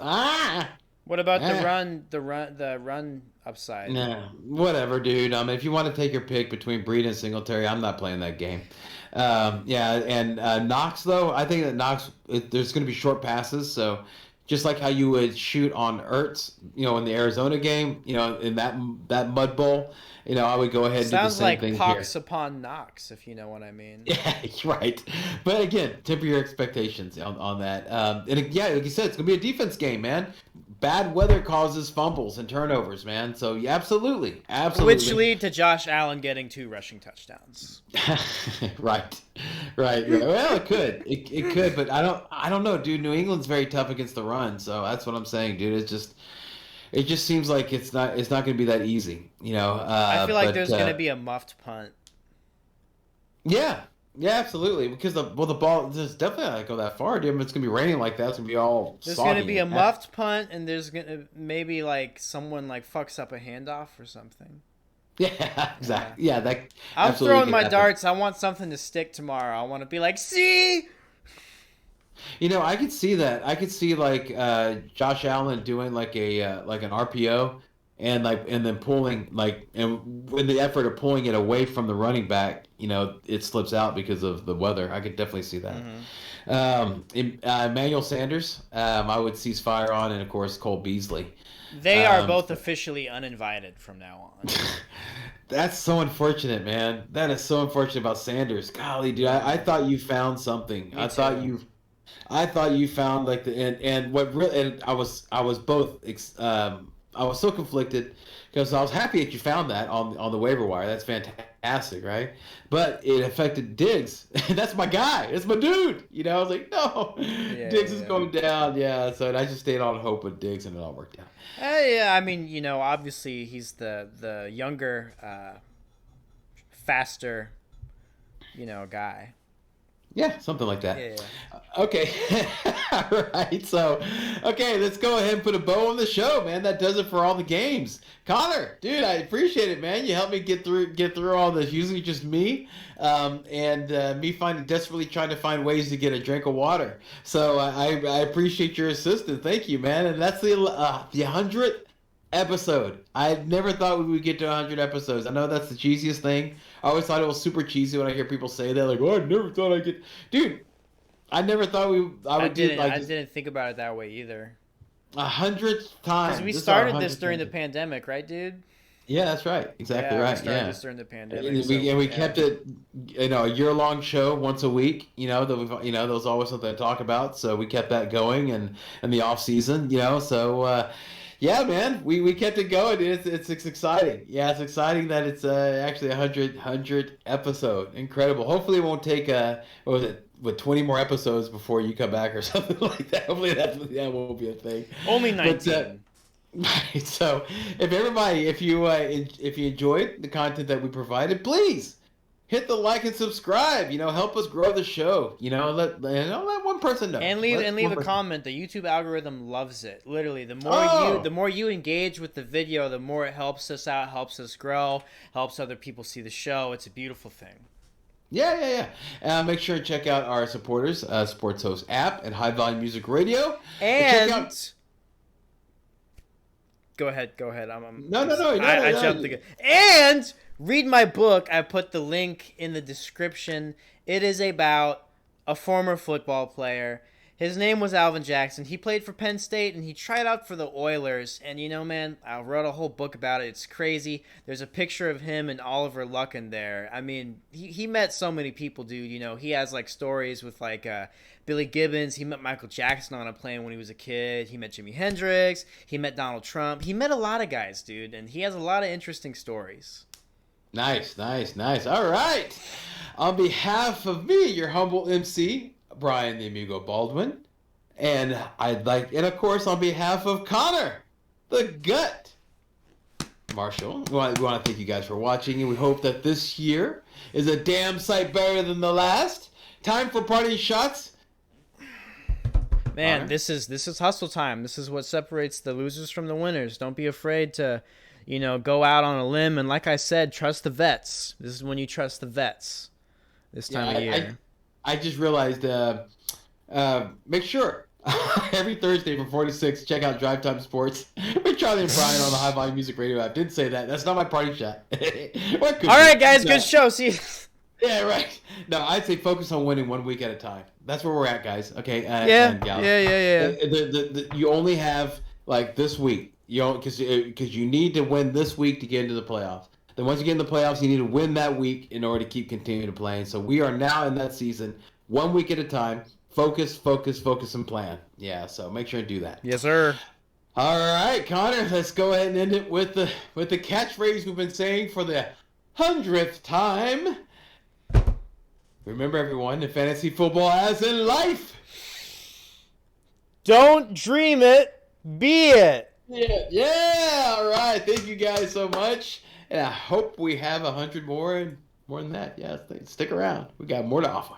Speaker 2: What about the run upside?
Speaker 1: Nah, whatever, dude. If you want to take your pick between Breed and Singletary, I'm not playing that game. Knox, though, I think that Knox, there's going to be short passes, so just like how you would shoot on Ertz, in the Arizona game, in that mud bowl, I would go ahead and do the same thing here.
Speaker 2: Sounds like pox upon Knox, if you know what I mean.
Speaker 1: Yeah, right. But again, temper your expectations on that. Like you said, it's going to be a defense game, man. Bad weather causes fumbles and turnovers, man. So, yeah, absolutely.
Speaker 2: Which lead to Josh Allen getting 2 rushing touchdowns.
Speaker 1: Right. Well, it could. It could, but I don't know, dude. New England's very tough against the run, so that's what I'm saying, dude. It just seems like it's not going to be that easy,
Speaker 2: I feel like there's going to be a muffed punt.
Speaker 1: Yeah. Yeah, absolutely. Because the ball is definitely not go that far, dude. It's gonna be raining like that. It's gonna be all.
Speaker 2: There's gonna be a muffed punt, and there's gonna maybe someone fucks up a handoff or something.
Speaker 1: Yeah, exactly. Yeah, that.
Speaker 2: I'm throwing my darts. I want something to stick tomorrow. I want to be like, see.
Speaker 1: I could see that. I could see Josh Allen doing an RPO. And then pulling and in the effort of pulling it away from the running back, it slips out because of the weather. I could definitely see that. Mm-hmm. Emmanuel Sanders, I would cease fire on, and of course Cole Beasley.
Speaker 2: They are both officially uninvited from now on.
Speaker 1: That's so unfortunate, man. That is so unfortunate about Sanders. Golly, dude, I thought you found something. I thought you found I was both. I was so conflicted because I was happy that you found that on the waiver wire. That's fantastic, right? But it affected Diggs. That's my guy. It's my dude. I was like, no, Diggs is going down. Yeah, so I just stayed on hope with Diggs, and it all worked out.
Speaker 2: Yeah, I mean, obviously he's the younger, faster, guy.
Speaker 1: Yeah, something like that.
Speaker 2: Yeah.
Speaker 1: Okay. All right. So, let's go ahead and put a bow on the show, man. That does it for all the games. Connor, dude, I appreciate it, man. You helped me get through all this. Usually just me, and me desperately trying to find ways to get a drink of water. So I appreciate your assistance. Thank you, man. And that's the 100th episode. I never thought we would get to 100 episodes. I know that's the cheesiest thing. I always thought it was super cheesy when I hear people say that, like, "Oh, I never thought I'd get." Dude, I never thought I
Speaker 2: didn't think about it that way either.
Speaker 1: 100 times.
Speaker 2: Because we started this during the pandemic, right, dude?
Speaker 1: Yeah, that's right. Exactly right.
Speaker 2: We started this during the pandemic.
Speaker 1: And we kept it, a year-long show once a week. There was always something to talk about, so we kept that going, and in the off season, so. Yeah, man, we kept it going. It's exciting. Yeah, it's exciting that it's actually 100 episode. Incredible. Hopefully, it won't take 20 more episodes before you come back or something like that. Hopefully, that won't be a thing.
Speaker 2: Only 19.
Speaker 1: Right. So, if you enjoyed the content that we provided, please hit the like and subscribe. Help us grow the show. Let one person know.
Speaker 2: And leave a comment. The YouTube algorithm loves it. Literally, the more you engage with the video, the more it helps us out, helps us grow, helps other people see the show. It's a beautiful thing.
Speaker 1: Yeah. Make sure to check out our supporters, Sports Host app and High Volume Music Radio.
Speaker 2: And go ahead. I jumped the gun. And read my book. I put the link in the description. It is about a former football player. His name was Alvin Jackson. He played for Penn State, and he tried out for the Oilers. And, man, I wrote a whole book about it. It's crazy. There's a picture of him and Oliver Lucken there. I mean, he met so many people, dude. He has, stories with, Billy Gibbons. He met Michael Jackson on a plane when he was a kid. He met Jimi Hendrix. He met Donald Trump. He met a lot of guys, dude. And he has a lot of interesting stories.
Speaker 1: Nice. All right. On behalf of me, your humble MC, Brian the Amigo Baldwin, And and of course, on behalf of Connor, the Gut, Marshall, we want to thank you guys for watching, and we hope that this year is a damn sight better than the last. Time for party shots.
Speaker 2: Man, this is hustle time. This is what separates the losers from the winners. Don't be afraid to, go out on a limb. And like I said, trust the vets. This is when you trust the vets this time of year.
Speaker 1: I just realized, make sure every Thursday from 4 to 6, check out Drive Time Sports with Charlie and Brian on the High Volume Music Radio app. Didn't say that. That's not my party shot. All
Speaker 2: right, guys. Good show. See you.
Speaker 1: Yeah, right. No, I'd say focus on winning 1 week at a time. That's where we're at, guys. Okay.
Speaker 2: Yeah.
Speaker 1: You only have this week. Because you need to win this week to get into the playoffs. Then once you get in the playoffs, you need to win that week in order to keep continuing to play. And so we are now in that season, 1 week at a time. Focus, and plan. Yeah. So make sure to do that.
Speaker 2: Yes, sir.
Speaker 1: All right, Connor. Let's go ahead and end it with the catchphrase we've been saying for the 100th time. Remember, everyone, in fantasy football as in life.
Speaker 2: Don't dream it, be it.
Speaker 1: Yeah. All right. Thank you guys so much. And I hope we have 100 more and more than that. Yeah, stick around. We got more to offer.